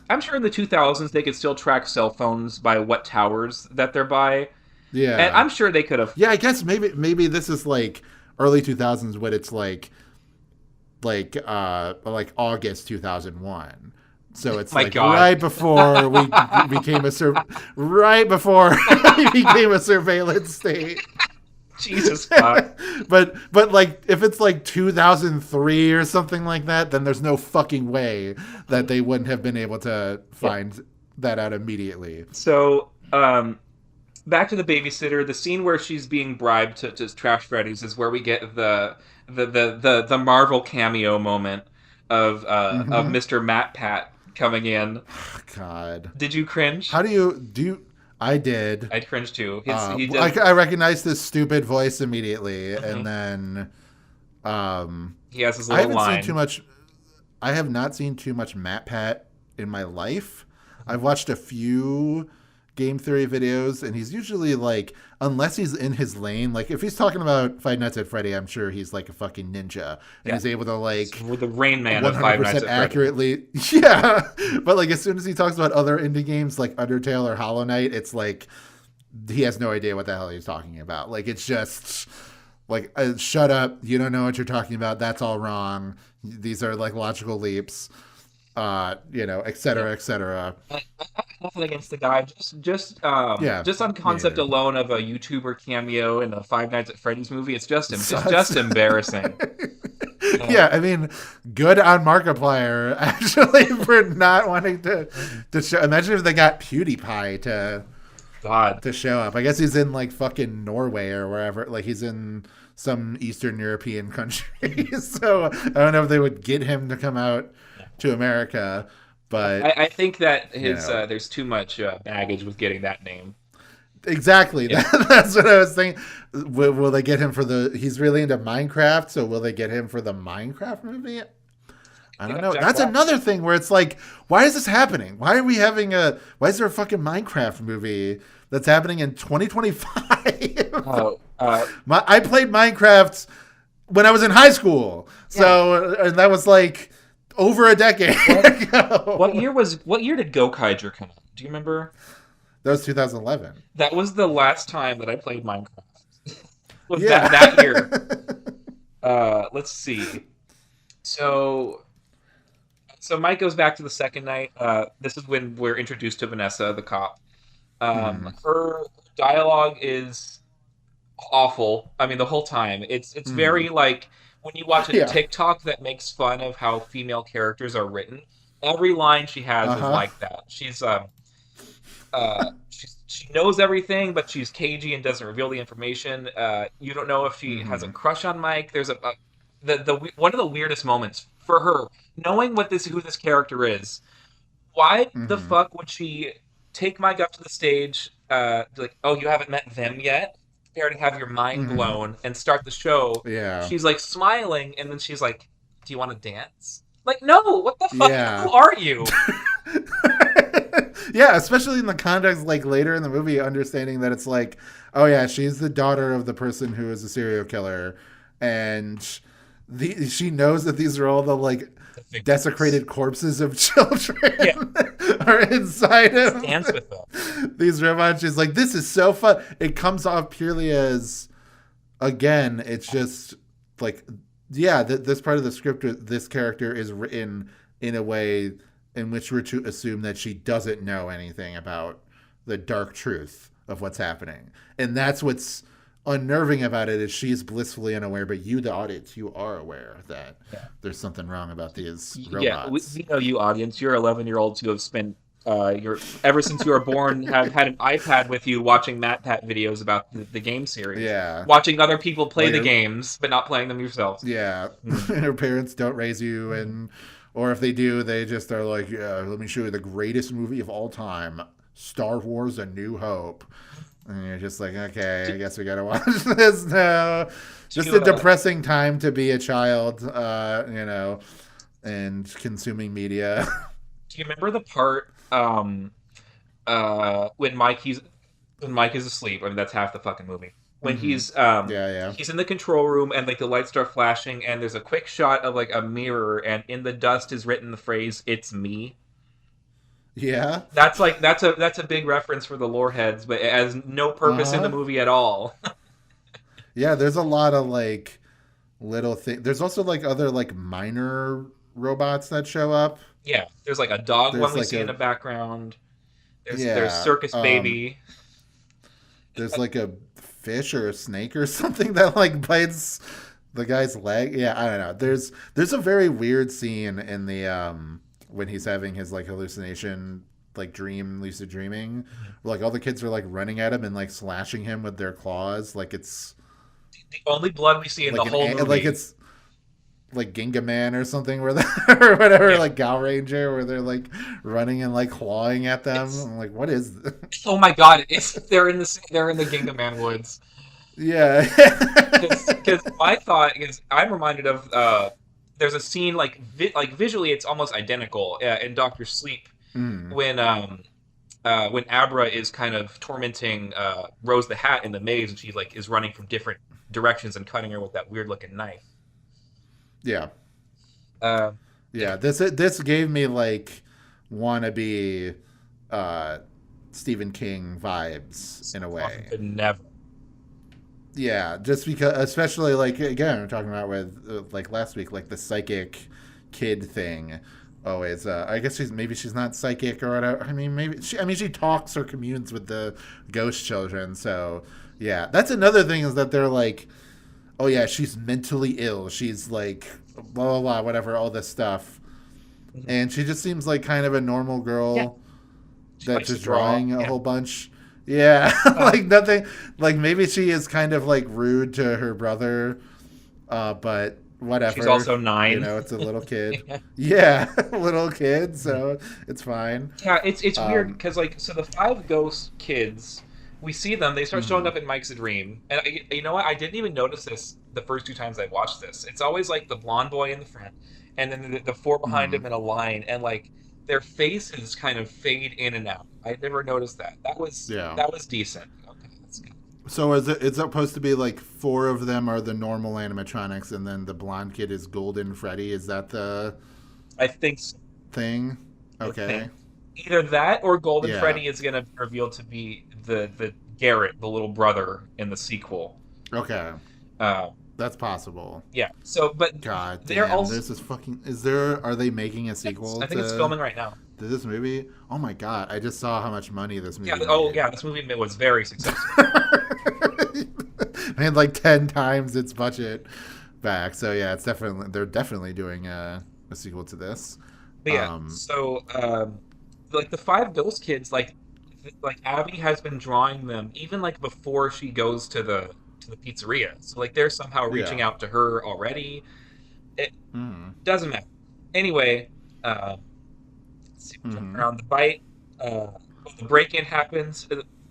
I'm sure in the 2000s they could still track cell phones by what towers that they're by, and Yeah, I'm sure they could have. yeah. I guess maybe this is like early 2000s when it's like August 2001. So it's My like God. right before we became right before we became a surveillance state. Jesus fuck. but like if it's like 2003 or something like that, then there's no fucking way that they wouldn't have been able to find that out immediately. So, back to the babysitter. The scene where she's being bribed to trash Freddy's is where we get the Marvel cameo moment of Mm-hmm. Mr. Matt Pat coming in. God, Did you cringe? how do you? I did. I cringed too. He does. I recognized this stupid voice immediately, Mhm. and then He has his I little haven't line. seen too much. I have not seen too much Matt Pat in my life. I've watched a few game theory videos, and he's usually like, unless he's in his lane, like if he's talking about Five Nights at Freddy, I'm sure he's like a fucking ninja, and Yeah. he's able to like With the Rain Man of 100% Five Nights at Freddy's. accurately, yeah. But like as soon as he talks about other indie games like Undertale or Hollow Knight, it's like he has no idea what the hell he's talking about. Like it's just like, shut up, you don't know what you're talking about. That's all wrong. These are like logical leaps, et cetera, et cetera. Nothing against the guy. Yeah, Just on me concept neither. alone of a YouTuber cameo in a Five Nights at Freddy's movie, it's just Sucks. just embarrassing. Yeah, I mean, good on Markiplier actually for not wanting to show. Imagine if they got PewDiePie God. to show up. I guess he's in like fucking Norway or wherever. Like he's in some Eastern European country. So I don't know if they would get him to come out to America, but I think that you his know. there's too much baggage with getting that name. Exactly. Yeah. That's what I was thinking. Will they get him for the? He's really into Minecraft, so will they get him for the Minecraft movie? I You don't got know. Jack That's Black. another thing where it's like, why is this happening? Why are we having a? Why is there a fucking Minecraft movie that's happening in 2025? Oh, I played Minecraft when I was in high school, yeah. so and that was like over a decade What ago. year did Gokaiger come out? Do you remember? That was 2011. That was the last time that I played Minecraft. Was Yeah. that year? Let's see. So Mike goes back to the second night. This is when we're introduced to Vanessa, the cop. Mm. Her dialogue is awful. I mean, the whole time. It's Mm. very like when you watch a Yeah. TikTok that makes fun of how female characters are written. Every line she has Uh is huh. like that. She knows everything, but she's cagey and doesn't reveal the information. You don't know if she has a Mm-hmm. crush on Mike. There's the one of the weirdest moments for her, knowing who this character is. Why the Mm-hmm. fuck would she take Mike up to the stage? Like, oh, you haven't met them yet. Prepare to have your mind Mm-hmm. blown and start the show. Yeah. She's like smiling, and then she's like, "Do you want to dance?" Like, no, what the fuck? Who Yeah. are you? Yeah, especially in the context like later in the movie, understanding that it's like, oh yeah, she's the daughter of the person who is a serial killer, and she knows that these are all the like The victims. desecrated corpses of children Yeah, are inside just him. dance with them. These robots. She's like, this is so fun. It comes off purely as, again, it's just like, yeah, this part of the script, this character is written in a way in which we're to assume that she doesn't know anything about the dark truth of what's happening, and that's what's unnerving about it is she's blissfully unaware, but you, the audience, you are aware that Yeah. there's something wrong about these Yeah, robots. we know you, audience. You're 11-year-olds who have spent your ever since you were born have had an iPad with you watching MatPat videos about the game series, Yeah, watching other people play while the you're games but not playing them yourselves. yeah, Mm. your parents don't raise you, and or if they do, they just are like, yeah, let me show you the greatest movie of all time, Star Wars: A New Hope, and you're just like, okay, To, I guess we gotta watch this now. Just to a depressing time to be a child, and consuming media. do you remember the part when Mike is asleep? I mean, that's half the fucking movie. When Hmm. Yeah, yeah, he's in the control room and like the lights start flashing and there's a quick shot of like a mirror and in the dust is written the phrase "It's me." yeah. That's a big reference for the lore heads, but it has no Uh purpose in the huh. movie at all. Yeah, there's a lot of like little things. There's also like other like minor robots that show up. Yeah, there's like a dog one There's we like see in a the background. There's yeah. Circus Baby. There's like a fish or a snake or something that like bites the guy's leg. Yeah, I don't know. There's a very weird scene in the when he's having his like hallucination like dream lucid dreaming where like all the kids are like running at him and like slashing him with their claws like it's The only blood we see in the like whole like movie. it's like Ginga Man or something where they or whatever, Yeah. like Gal Ranger, where they're like running and like clawing at them. It's I'm like, what is this? oh my god! It's they're in the Ginga Man woods. Yeah. Because my thought is I'm reminded of there's a scene like like visually it's almost identical in Doctor Sleep Mm. when Abra is kind of tormenting Rose the Hat in the maze and she like is running from different directions and cutting her with that weird looking knife. Yeah. Uh, yeah, Yeah. This gave me like wannabe uh Stephen King vibes in a fucking way. could never. Yeah, just because, especially like again, we're talking about with like last week, like the psychic kid thing. Always, I guess she's not psychic or whatever. I mean, maybe she talks or communes with the ghost children. So yeah, that's another thing is that they're like, oh yeah, she's mentally ill. She's like blah blah blah, whatever, all this stuff. And she just seems like kind of a normal Yeah, girl she that's likes to just draw. drawing a Yeah. whole bunch. Yeah, Uh, like nothing. Like maybe she is kind of like rude to her brother, but she's whatever. also 9. It's a little kid. Yeah. Yeah, little kid, so it's fine. Yeah, it's weird Um, because like so the 5 ghost kids, we see them. They start showing mhm, up in Mike's dream, and you know what? I didn't even notice this the first 2 times I watched this. It's always like the blonde boy in the front, and then the 4 behind him mhm. in a line, and like their faces kind of fade in and out. I never noticed that. Yeah. That was decent. Okay, that's good. So is it? It's supposed to be like four of them are the normal animatronics, and then the blonde kid is Golden Freddy. Is that the I think so. thing? I Okay. think either that or Golden Yeah. Freddy is going to be revealed to be the Garrett, the little brother in the sequel. Okay. Uh, That's possible. yeah. So, but God they're damn. also. There's this fucking. Is there? Are they making a Yes, sequel I think it's to filming right now. this movie? Oh my god! I just saw how much money this Yeah. movie Oh, made. yeah. This movie was very successful. Made like 10 times its budget back. So yeah, it's definitely they're definitely doing a sequel to this. But yeah. Um. So, like the 5 ghost kids, like Abby has been drawing them even like before she goes to the pizzeria. So like they're somehow reaching Yeah. out to her already. It Mm-hmm. doesn't matter. Anyway, uh, let's see, jumping Mm-hmm. around the bite. The break-in happens.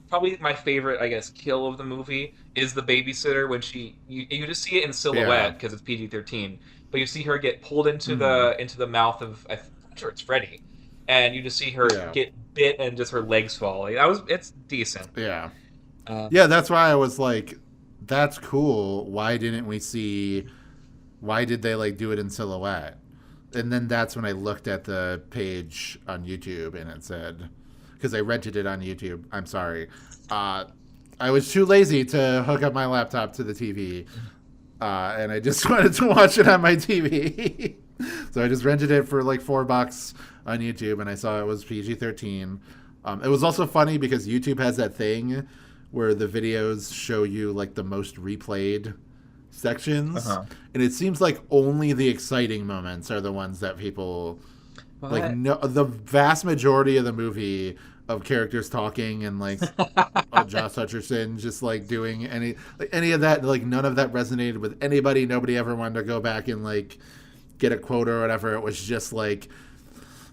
Probably my favorite, I guess, kill of the movie is the babysitter when you just see it in Yeah. silhouette because it's PG-13, but you see her get pulled into Mm-hmm. the mouth of I'm sure it's Freddy, and you just see her Yeah. get bit and just her legs fall. Like, it's decent. Yeah. Uh, Yeah, that's why I was like, that's cool. Why didn't we see, why did they like do it in silhouette? And then that's when I looked at the page on YouTube and it said, because I rented it on YouTube. I'm sorry. Uh, I was too lazy to hook up my laptop to the TV. And I just wanted to watch it on my TV. So I just rented it for like $4 on YouTube, and I saw it was PG-13. It was also funny because YouTube has that thing where the videos show you like the most replayed sections, uh-huh. and it seems like only the exciting moments are the ones that people like. But No, the vast majority of the movie of characters talking and like Josh Hutcherson just like doing any of that, like none of that resonated with anybody. Nobody ever wanted to go back and like get a quote or whatever. It was just like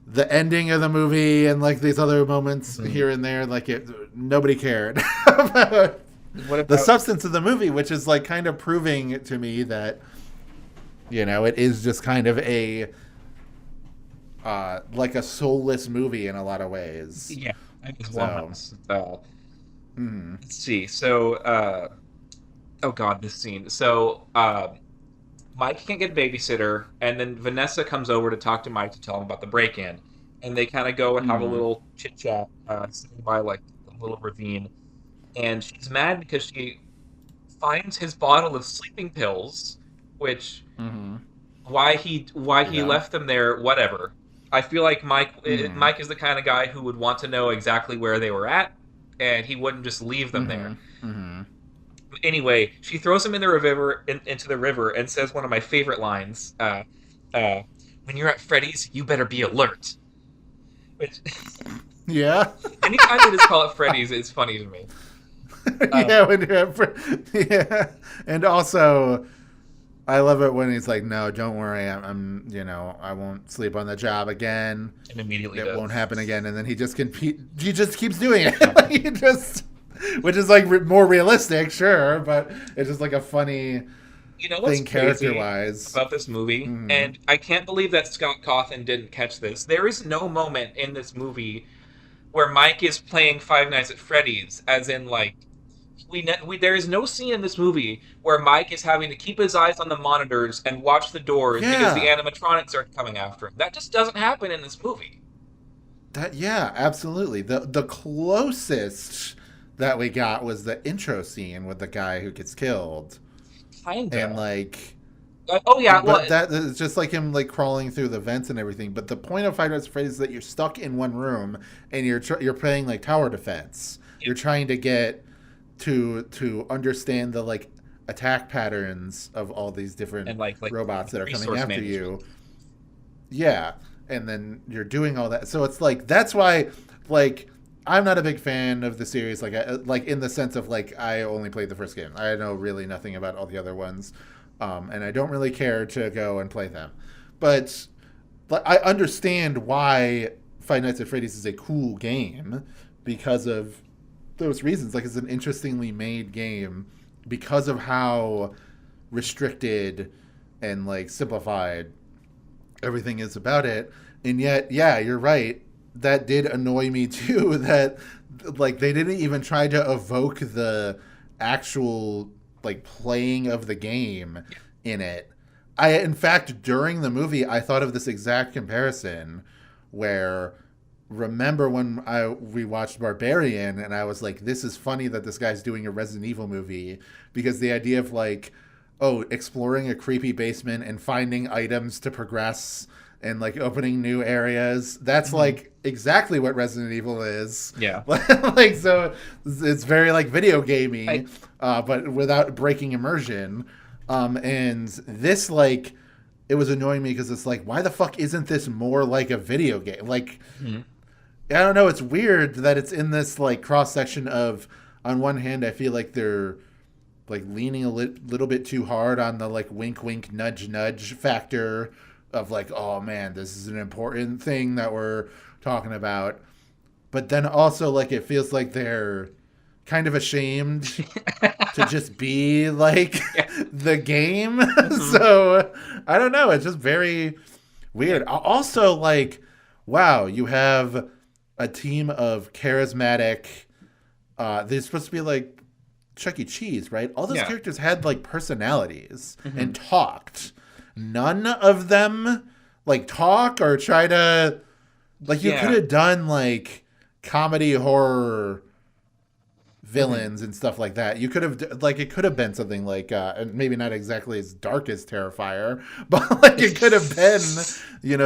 the ending of the movie and like these other moments Mhm. here and there. Like nobody cared about What the about substance of the movie, which is like kind of proving to me that it is just kind of a like a soulless movie in a lot of ways. yeah? I guess So, Blumhouse. mm, Let's see. So, oh god, this scene. So, Mike can't get a babysitter, and then Vanessa comes over to talk to Mike to tell him about the break-in, and they kind of go and have a mm, little chit chat, sitting by like a little ravine, and she's mad because she finds his bottle of sleeping pills, which mm, why he yeah, left them there, whatever. I feel like mm, Mike is the kind of guy who would want to know exactly where they were at, and he wouldn't just leave them there. mm, mm. Anyway, she throws him in the river into the river and says one of my favorite lines. Uh, when you're at Freddy's, you better be alert. Which Yeah. anytime they just call it Freddy's, it's funny to me. Um, Yeah, yeah, and also I love it when he's like, "No, don't worry, I won't sleep on the job again. and immediately It won't does. happen again." And then he just he just keeps doing it. Like, he just, which is like more realistic, sure, but it's just like a funny You know what's thing character crazy wise. about this movie? Mm-hmm. And I can't believe that Scott Cawthon didn't catch this. There is no moment in this movie where Mike is playing Five Nights at Freddy's, as in like there is no scene in this movie where Mike is having to keep his eyes on the monitors and watch the doors because the Yeah, animatronics are coming after him. That just doesn't happen in this movie. yeah, absolutely. The closest that we got was the intro scene with the guy who gets killed, and Kinda. like. Oh yeah, well, But that is just like him like crawling through the vents and everything. But the point of Five Nights at Freddy's is that you're stuck in one room and you're playing like tower defense. yeah, You're trying to get to understand the like attack patterns of all these different And like robots that are coming resource after management. you. Yeah, and then you're doing all that. So it's like that's why, like, I'm not a big fan of the series. Like in the sense of like I only played the first game. I know really nothing about all the other ones, and I don't really care to go and play them. But I understand why Five Nights at Freddy's is a cool game because of those reasons. Like it's an interestingly made game because of how restricted and like simplified everything is about it. And yet, yeah, you're right. That did annoy me too. That like they didn't even try to evoke the actual like playing of the game in it. I in fact during the movie I thought of this exact comparison where remember when we watched Barbarian and I was like, this is funny that this guy's doing a Resident Evil movie because the idea of like, oh, exploring a creepy basement and finding items to progress and like opening new areas, that's like exactly what Resident Evil is. Yeah. Like so it's very like video I, gamey, but without breaking immersion. And this like it was annoying me because it's like, why the fuck isn't this more like a video game? Like mhm. I don't know. It's weird that it's in this like cross section of. On one hand, I feel like they're like leaning a little bit too hard on the like wink, wink, nudge, nudge factor of like, oh man, this is an important thing that we're talking about. But then also like it feels like they're kind of ashamed to just be like Yeah. the game. Mhm. So I don't know. It's just very weird. Also, like, wow, you have a team of charismatic. They're supposed to be like Chuck E. Cheese, right? All those Yeah. characters had like personalities Hmm. and talked. None of them like talk or try to like. You could Yeah. have done like comedy horror Hmm. villains and stuff like that. You could have like it could have been something like and maybe not exactly as dark as Terrifier, but like it could have been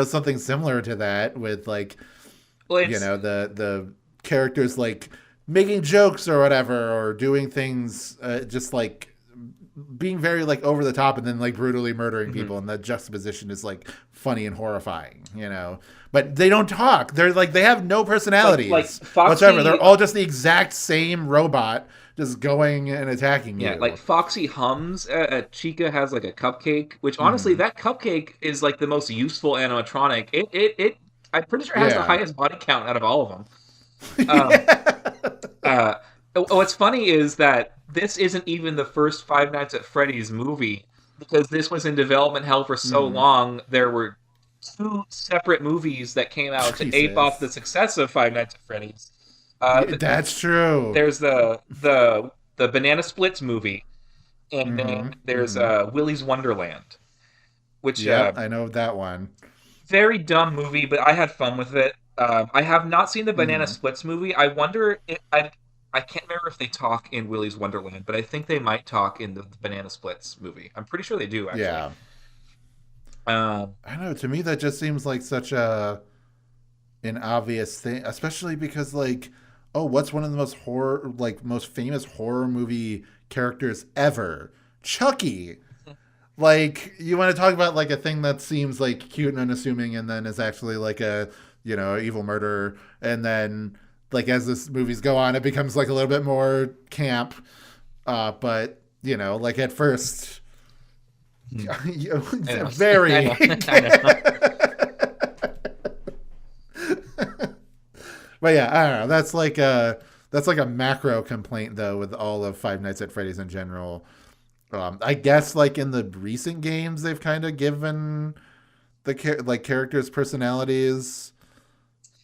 something similar to that with like Well, it's the characters like making jokes or whatever or doing things just like being very like over the top and then like brutally murdering mhm. people and that juxtaposition is like funny and horrifying, but they don't talk. They're like they have no like personalities whatsoever. They're Foxy. all just the exact same robot just going and attacking Yeah, like you. Foxy hums. Chica has like a cupcake, which honestly, Mm-hmm. that cupcake is like the most useful animatronic. It. I'm pretty sure it has the Yeah. highest body count out of all of them. Um, Yeah. uh, what's funny is that this isn't even the first Five Nights at Freddy's movie because this was in development hell for so Mm. long. There were two separate movies that came out to ape off the Jesus. success of Five Nights at Freddy's. Yeah, that's true. There's the Banana Splits movie, and then Mm-hmm. there's Mm-hmm. Willy's Wonderland, which Yep, I know that one. very dumb movie, but I had fun with it. I have not seen the Banana Mm-hmm. Splits movie. I wonder if I can't remember if they talk in Willy's Wonderland, but I think they might talk in the Banana Splits movie. I'm pretty sure they do actually. Yeah. Um, I don't know. To me, that just seems like such an obvious thing, especially because like, oh, what's one of the most famous horror movie characters ever? Chucky. Like, you want to talk about like a thing that seems like cute and unassuming, and then is actually like a evil murderer, and then like as this movies go on, it becomes like a little bit more camp. But like at first, I know, I very. know, I know. But yeah, I don't know. That's like a macro complaint though with all of Five Nights at Freddy's in general. I guess like in the recent games they've kind of given the like characters personalities,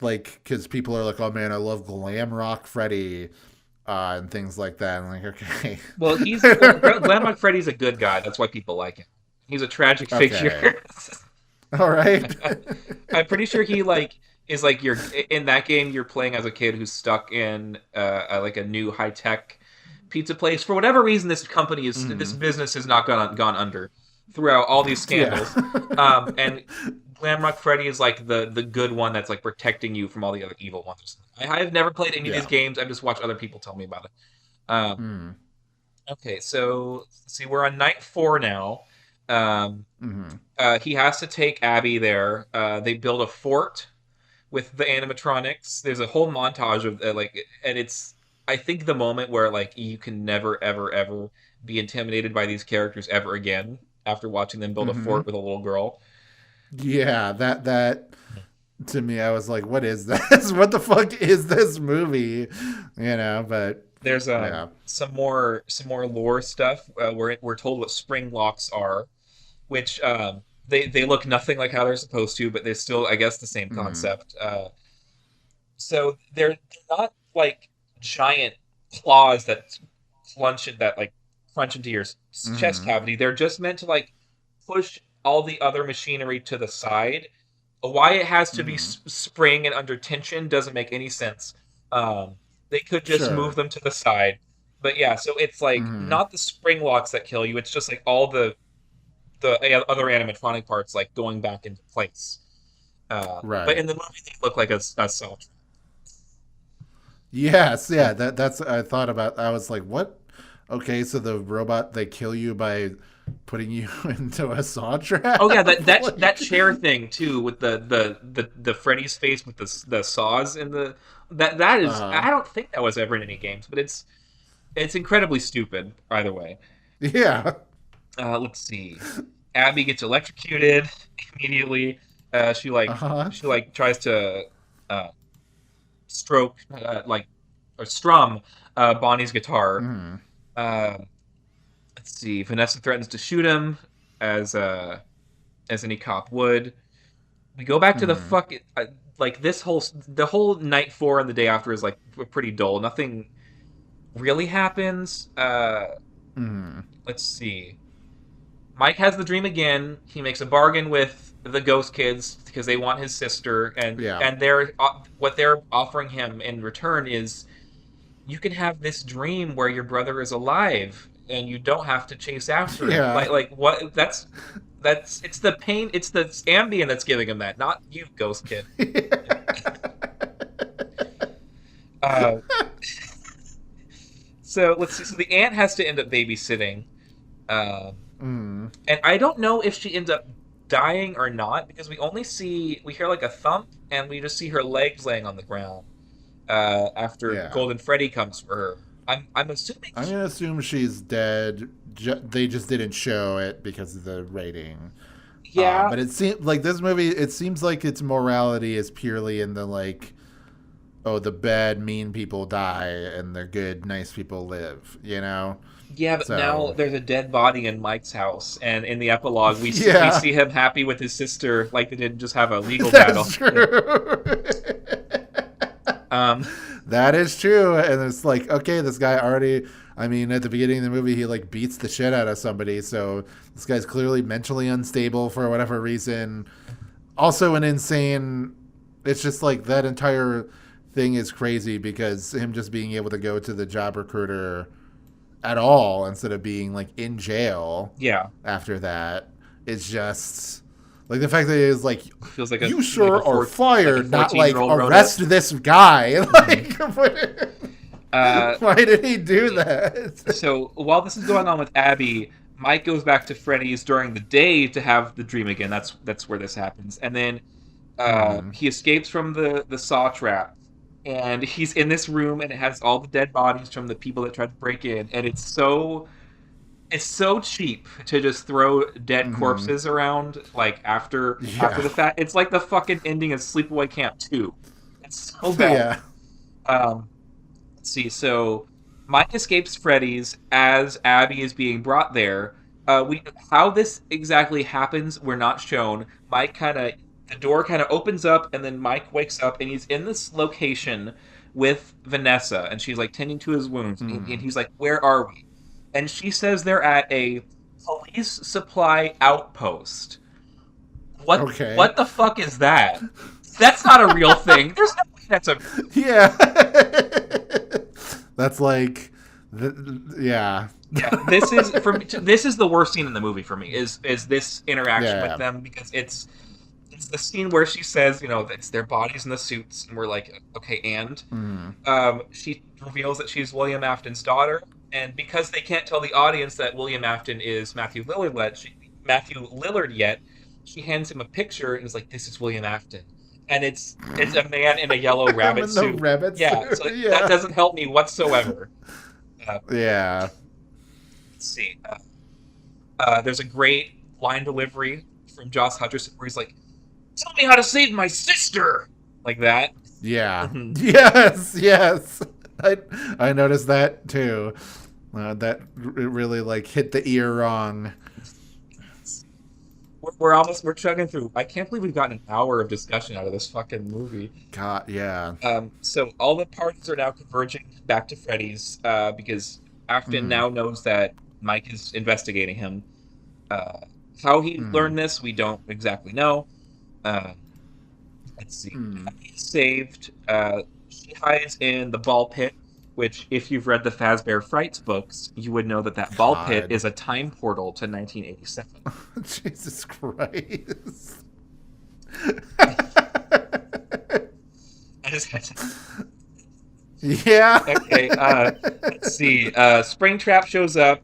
like because people are like, oh man, I love glam rock Freddy, and things like that. I'm like, okay, Well, Glamrock Freddy's a good guy. That's why people like him. He's a tragic okay, figure. all right, I'm pretty sure he like is like you're in that game. You're playing as a kid who's stuck in like a new high tech pizza place for whatever reason. This mm, business has not gone under throughout all these yeah, scandals. And Glamrock Freddy is like the good one that's like protecting you from all the other evil ones. I've never played any of these yeah, games. I've just watched other people tell me about it. Um, mm, Okay, so see, we're on night 4 now. Um, Hmm. he has to take Abby there. They build a fort with the animatronics. There's a whole montage of and it's I think the moment where like you can never ever ever be intimidated by these characters ever again after watching them build a Hmm. fort with a little girl. Yeah, that to me, I was like, what is this? What the fuck is this movie? But There's yeah. some more lore stuff. We're told what spring locks are, which they look nothing like how they're supposed to, but they're still I guess the same Hmm. concept. So they're not like giant claws that crunch into your chest Hmm. cavity. They're just meant to like push all the other machinery to the side. Why it has to be Hmm. spring and under tension doesn't make any sense. Um, they could just move Sure. them to the side. But yeah, so it's like Hmm. not the spring locks that kill you. It's just like all the other animatronic parts like going back into place. But Right. in the movie, they look like a cell. Yes, yeah, that's I thought about. I was like, what? Okay, so the robot, they kill you by putting you into a saw Oh yeah, trap? that Like, chair thing too, with the Freddy's face with the saws and that is uh, I don't think that was ever in any games, but it's incredibly stupid either way. yeah. Let's see. Abby gets electrocuted immediately. She like Uh-huh. she like tries to uh, stroke like or strum Bonnie's guitar. Mm. Uh, let's see. Vanessa threatens to shoot him as uh as any cop would. We go back to the Mm. fuck like the whole night 4 and the day after is like pretty dull. Nothing really happens. Mm. Let's see. Mike has the dream again. He makes a bargain with the ghost kids because they want his sister, and Yeah. and what they're offering him in return is you can have this dream where your brother is alive and you don't have to chase after him. Yeah. Like what? That's it's the pain. It's the Ambien that's giving him that, not you, ghost kid. Uh, so let's see. So the aunt has to end up babysitting. Um, Mm. And I don't know if she ends up dying or not because we hear like a thump and we just see her legs laying on the ground after Yeah. Golden Freddy comes for her. I'm assuming I'm gonna assume she's dead. They just didn't show it because of the rating. yeah, But it seems like this movie. It seems like its morality is purely in the like, oh, the bad, mean people die and the good, nice people live. yeah, but now So there's a dead body in Mike's house, and in the epilogue we yeah, see him happy with his sister, like they didn't just have a legal battle. that's true. Um, That is true. And it's like, okay, this guy already. I mean, at the beginning of the movie, he like beats the shit out of somebody. So this guy's clearly mentally unstable for whatever reason. Also, an insane. It's just like that entire thing is crazy because him just being able to go to the job recruiter at all instead of being like in jail yeah, after that is just like the fact that it is like, feels like you sir are a fired, not 14-year like old wrote it. arrest this guy. Mhm. Like, Uh, why did he do that? So while this is going on with Abby, Mike goes back to Freddy's during the day to have the dream again. That's where this happens, and then Mm. he escapes from the saw trap, and he's in this room, and it has all the dead bodies from the people that tried to break in, and it's so cheap to just throw dead Hmm. corpses around like after Yeah. the fact. It's like the fucking ending of Sleepaway Camp 2. It's so bad. Yeah. Um, let's see. So Mike escapes Freddy's as Abby is being brought there. We how this exactly happens, we're not shown. Mike kind of the door kind of opens up, and then Mike wakes up, and he's in this location with Vanessa, and she's like tending to his wounds, and Mm. he's like, "Where are we?" And she says they're at a police supply outpost. Okay. What the fuck is that? That's not a real thing. There's no way that's a Yeah. That's like, yeah. Yeah, this is for me. This is the worst scene in the movie for me. Is this interaction with Yeah. them because it's the scene where she says, it's their bodies in the suits, and we're like, okay, and Mm. she reveals that she's William Afton's daughter, And because they can't tell the audience that William Afton is Matthew Lillard yet, she hands him a picture and is like, "This is William Afton," and it's a man in a yellow I'm rabbit in the suit. rabbit Yeah, suit. so that Yeah. doesn't help me whatsoever. Uh, Yeah. let's see. There's a great line delivery from Josh Hutcherson where he's like, "Tell me how to save my sister," like that. Yeah. Yes. Yes. I I noticed that too. That really like hit the ear wrong. We're chugging through. I can't believe we've gotten an hour of discussion out of this fucking movie. God. Yeah. So all the parties are now converging back to Freddy's because Afton Mm. now knows that Mike is investigating him. Uh, how he Mm. learned this, we don't exactly know. Uh, let's see. Mm. He's saved. She hides in the ball pit, which, if you've read the Fazbear Frights books, you would know that that ball pit God. is a time portal to 1987. Jesus Christ. I just had to. Yeah. Okay, let's see. Springtrap shows up.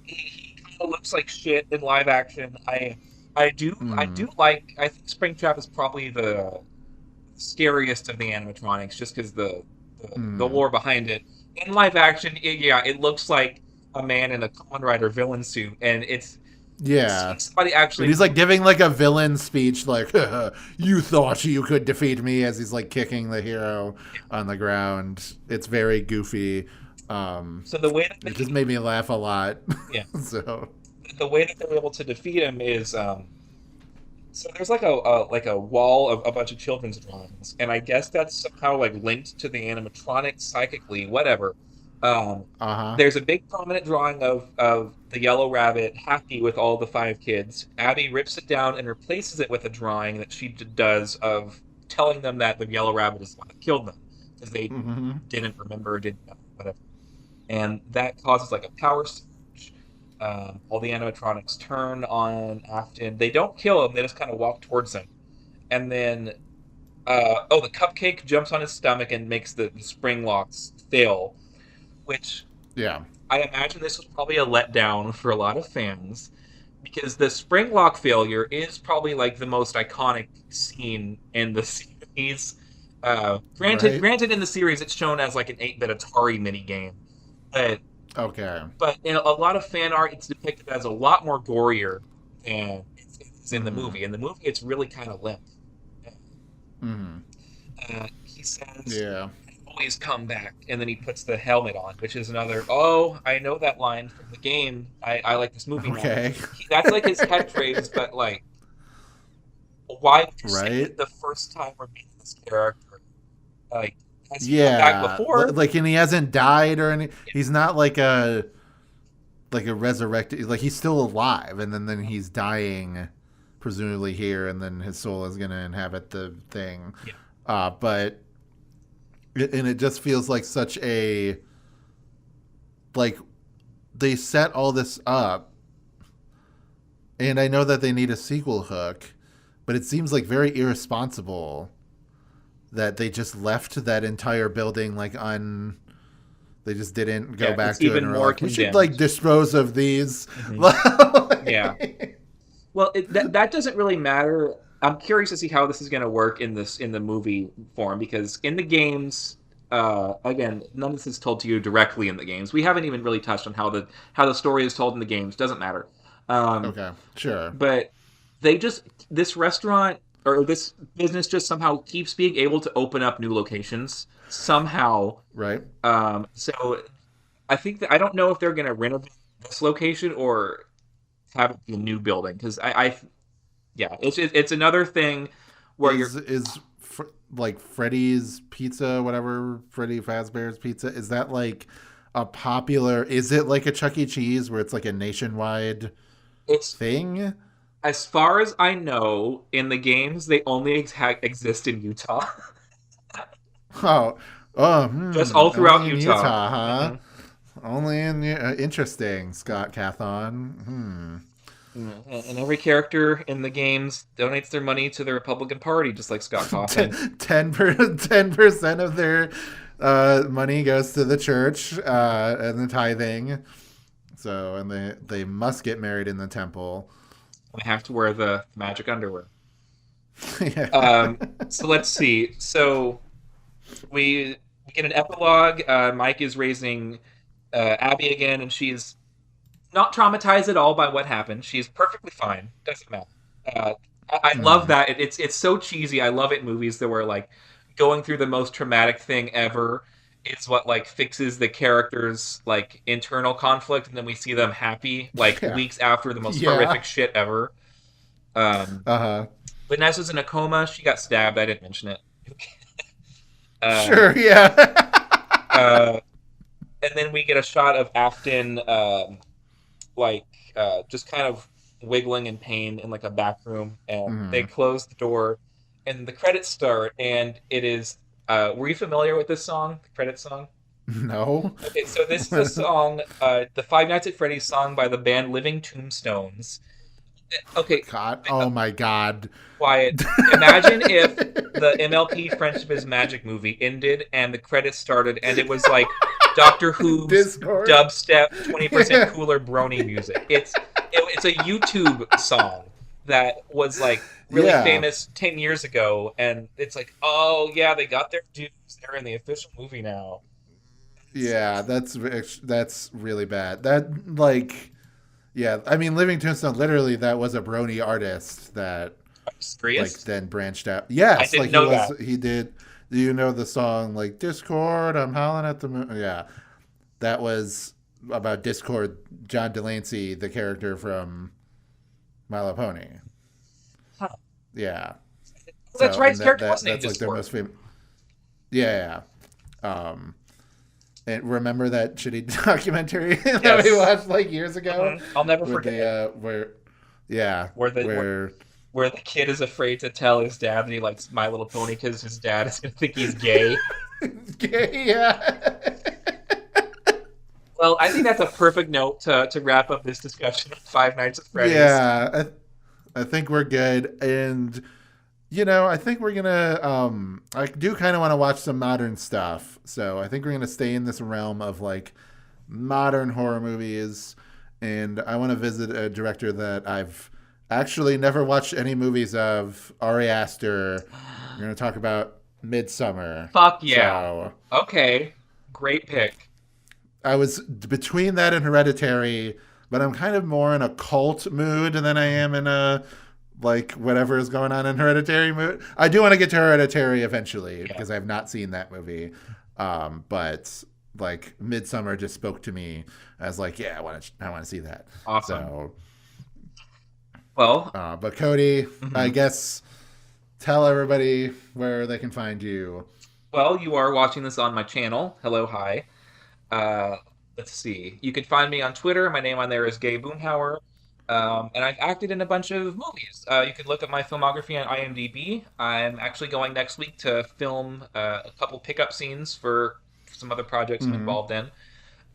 He kind of looks like shit in live action. I Mm. do like. I think Springtrap is probably the scariest of the animatronics, just because the Mm. lore behind it. In live action, yeah, it looks like a man in a Kamen Rider villain suit, and Yeah. seeing somebody And actually. he's like giving like a villain speech, like "You thought you could defeat me," as he's like kicking the hero on the ground. It's very goofy. So the way that It just made me laugh a lot. yeah, So, the way that they're able to defeat him is so there's like a wall of a bunch of children's drawings, and I guess that's somehow like linked to the animatronics psychically, whatever. Um, uh huh. there's a big prominent drawing of the yellow rabbit happy with all the five kids. Abby rips it down and replaces it with a drawing that she does of telling them that the yellow rabbit is the one that killed them because they Mm-hmm. didn't remember, didn't know, whatever. And that causes like a power surge. All the animatronics turn on Afton. They don't kill him; they just kind of walk towards him. And then, the cupcake jumps on his stomach and makes the spring locks fail. Which Yeah. I imagine this was probably a letdown for a lot of fans because the spring lock failure is probably like the most iconic scene in the series. Right. Granted, in the series it's shown as like an 8-bit Atari mini game, but Okay. in a lot of fan art, it's depicted as a lot more gorier than it's in the Mm-hmm. movie. In the movie, it's really kind of limp. Mm-hmm. He says, Yeah. "Always come back," and then he puts the helmet on, which is another. Oh, I know that line from the game. I like this movie now. Okay. That's like his catchphrase, but like, why would you say Right. it the first time we're meeting this character? Like, has he come back Yeah. before? Like, and he hasn't died or any. He's not like a resurrected. Like he's still alive, and then he's dying, presumably here, and then his soul is gonna inhabit the thing. Yeah. But and it just feels like such a like they set all this up, and I know that they need a sequel hook, but it seems like very irresponsible that they just left that entire building like un they just didn't go Yeah, back it's to it even and were more like we should like condemned. dispose of these. Hmm. Yeah. Well, that doesn't really matter. I'm curious to see how this is going to work in the movie form because in the games, again, none of this is told to you directly in the games. We haven't even really touched on how the story is told in the games. Doesn't matter. Um, Okay, sure. but they just this restaurant or this business just somehow keeps being able to open up new locations somehow. Right. So I think that I don't know if they're going to renovate this location or have it be a new building because yeah, it's another thing where you're Like Freddy's Pizza, whatever Freddy Fazbear's Pizza, is that like a popular? Is it like a Chuck E. Cheese where it's like a nationwide it's thing? as far as I know in the games they only exist in Utah, Oh, oh, just all throughout only in Utah. Utah, huh? Hmm. Only in interesting, Scott Cathon. And every character in the games donates their money to the Republican Party, just like Scott Cawthon. 10% of their money goes to the church and the tithing. So, and they must get married in the temple. They have to wear the magic underwear. Yeah. So let's see. So we get an epilogue. Mike is raising Abby again, and she's not traumatized at all by what happened. She's perfectly fine. Doesn't matter. Uh, I love that. It's so cheesy. I love it in movies that were like going through the most traumatic thing ever is what like fixes the characters' like internal conflict, and then we see them happy like Yeah. weeks after the most Yeah. horrific shit ever. Uh-huh. Vanessa's in a coma. She got stabbed. I didn't mention it. Sure, yeah. uh, and then we get a shot of Afton, like just kind of wiggling in pain in like a back room, and they close the door, and the credits start, and it is. Were you familiar with this song, the credits song? No. Okay, so this is a song, the Five Nights at Freddy's song by the band Living Tombstones. Okay, God. Oh my God. quiet. Imagine if the MLP Friendship is Magic movie ended and the credits started and it was like Doctor Who's Discord. dubstep 20% cooler brony music. It's a YouTube song that was like really famous 10 years ago, and it's like, oh yeah, they got their dues. They're in the official movie now. Yeah, that's really bad. That like, yeah, I mean, Living Tombstone, literally, that was a brony artist that Serious? like then branched out. Yes, I didn't like know that. he did. Do you know the song like Discord? I'm howling at the moon. Yeah, that was about Discord. John Delancey, the character from My Little Pony. Huh. Yeah. Well, that's right. His character was that's named like their Discord. most famous. Yeah, yeah. And remember that shitty documentary that we watched like years ago? I'll never where forget. Where the kid is afraid to tell his dad that he likes My Little Pony because his dad is going to think he's gay. Yeah. Well, I think that's a perfect note to wrap up this discussion of Five Nights at Freddy's. Yeah, I think we're good. And, I think we're going to, I do kind of want to watch some modern stuff. So I think we're going to stay in this realm of like modern horror movies. And I want to visit a director that I've actually never watched any movies of, Ari Aster. We're going to talk about Midsummer. Fuck yeah. So, okay. Great pick. I was between that and Hereditary, but I'm kind of more in a cult mood than I am in a like whatever is going on in Hereditary mood. I do want to get to Hereditary eventually because I have not seen that movie. But like Midsummer just spoke to me as like, yeah, I want to see that. Awesome. So, well, but Cody, I guess tell everybody where they can find you. Well, you are watching this on my channel. Hello, hi. Let's see. You can find me on Twitter. My name on there is Gay Boomhauer. And I've acted in a bunch of movies. You can look at my filmography on IMDb. I'm actually going next week to film a couple pickup scenes for some other projects I'm involved in.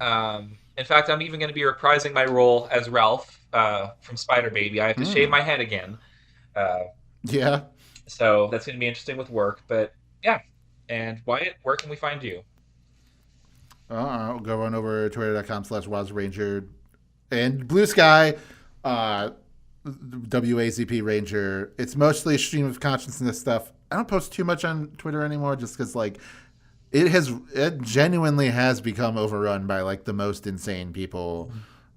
In fact, I'm even going to be reprising my role as Ralph from Spider Baby. I have to shave my head again. Yeah. So that's going to be interesting with work. But yeah. And Wyatt, where can we find you? I'll go on over to twitter.com/WazRanger and Blue Sky, WAZP Ranger. It's mostly stream of consciousness stuff. I don't post too much on Twitter anymore just because like it genuinely has become overrun by like the most insane people.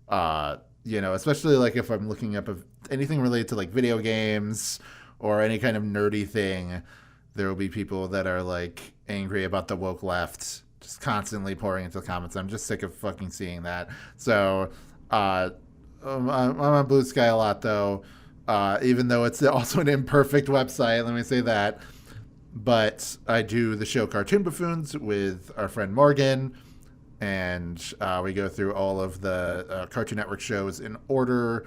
Especially like if I'm looking up anything related to like video games or any kind of nerdy thing, there will be people that are like angry about the woke left just constantly pouring into the comments. I'm just sick of fucking seeing that. So I'm on Blue Sky a lot though, even though it's also an imperfect website. Let me say that. But I do the show Cartoon Buffoons with our friend Morgan, and we go through all of the Cartoon Network shows in order.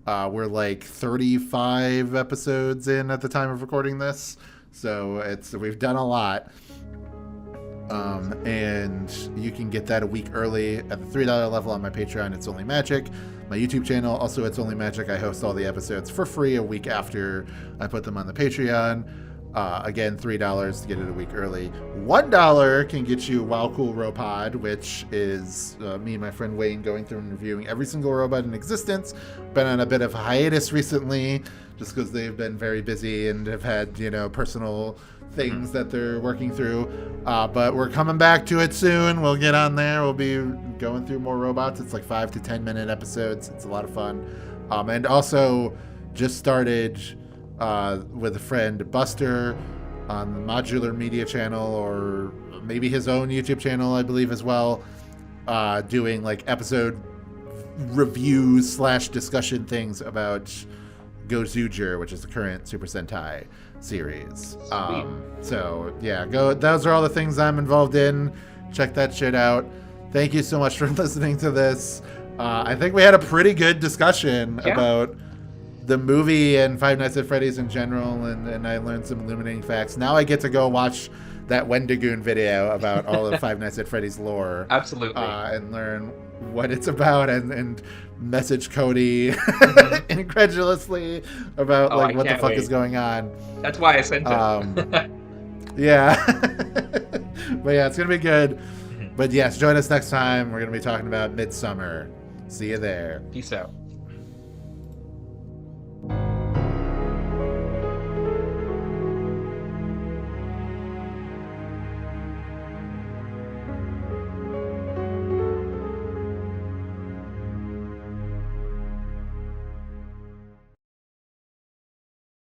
We're like 35 episodes in at the time of recording this, so we've done a lot. And you can get that a week early at the $3 level on my Patreon. It's Only Magic. My YouTube channel, also It's Only Magic. I host all the episodes for free a week after I put them on the Patreon. Again, $3 to get it a week early. $1 can get you Wow Cool Robot, which is me and my friend Wayne going through and reviewing every single robot in existence. Been on a bit of a hiatus recently, just because they've been very busy and have had, personal things that they're working through. But we're coming back to it soon. We'll get on there. We'll be going through more robots. It's like 5 to 10 minute episodes. It's a lot of fun. And also just started with a friend, Buster, on the Modular Media channel, or maybe his own YouTube channel, I believe, as well, doing like episode reviews / discussion things about Gozuger, which is the current Super Sentai series. So yeah, those are all the things I'm involved in. Check that shit out. Thank you so much for listening to this. I think we had a pretty good discussion about the movie and Five Nights at Freddy's in general, and I learned some illuminating facts. Now I get to go watch that Wendigoon video about all of Five Nights at Freddy's lore. Absolutely. And learn what it's about and message Cody incredulously about what the fuck is going on. That's why I sent it. Yeah. But yeah, it's going to be good. But yes, join us next time. We're going to be talking about Midsummer. See you there. Peace out.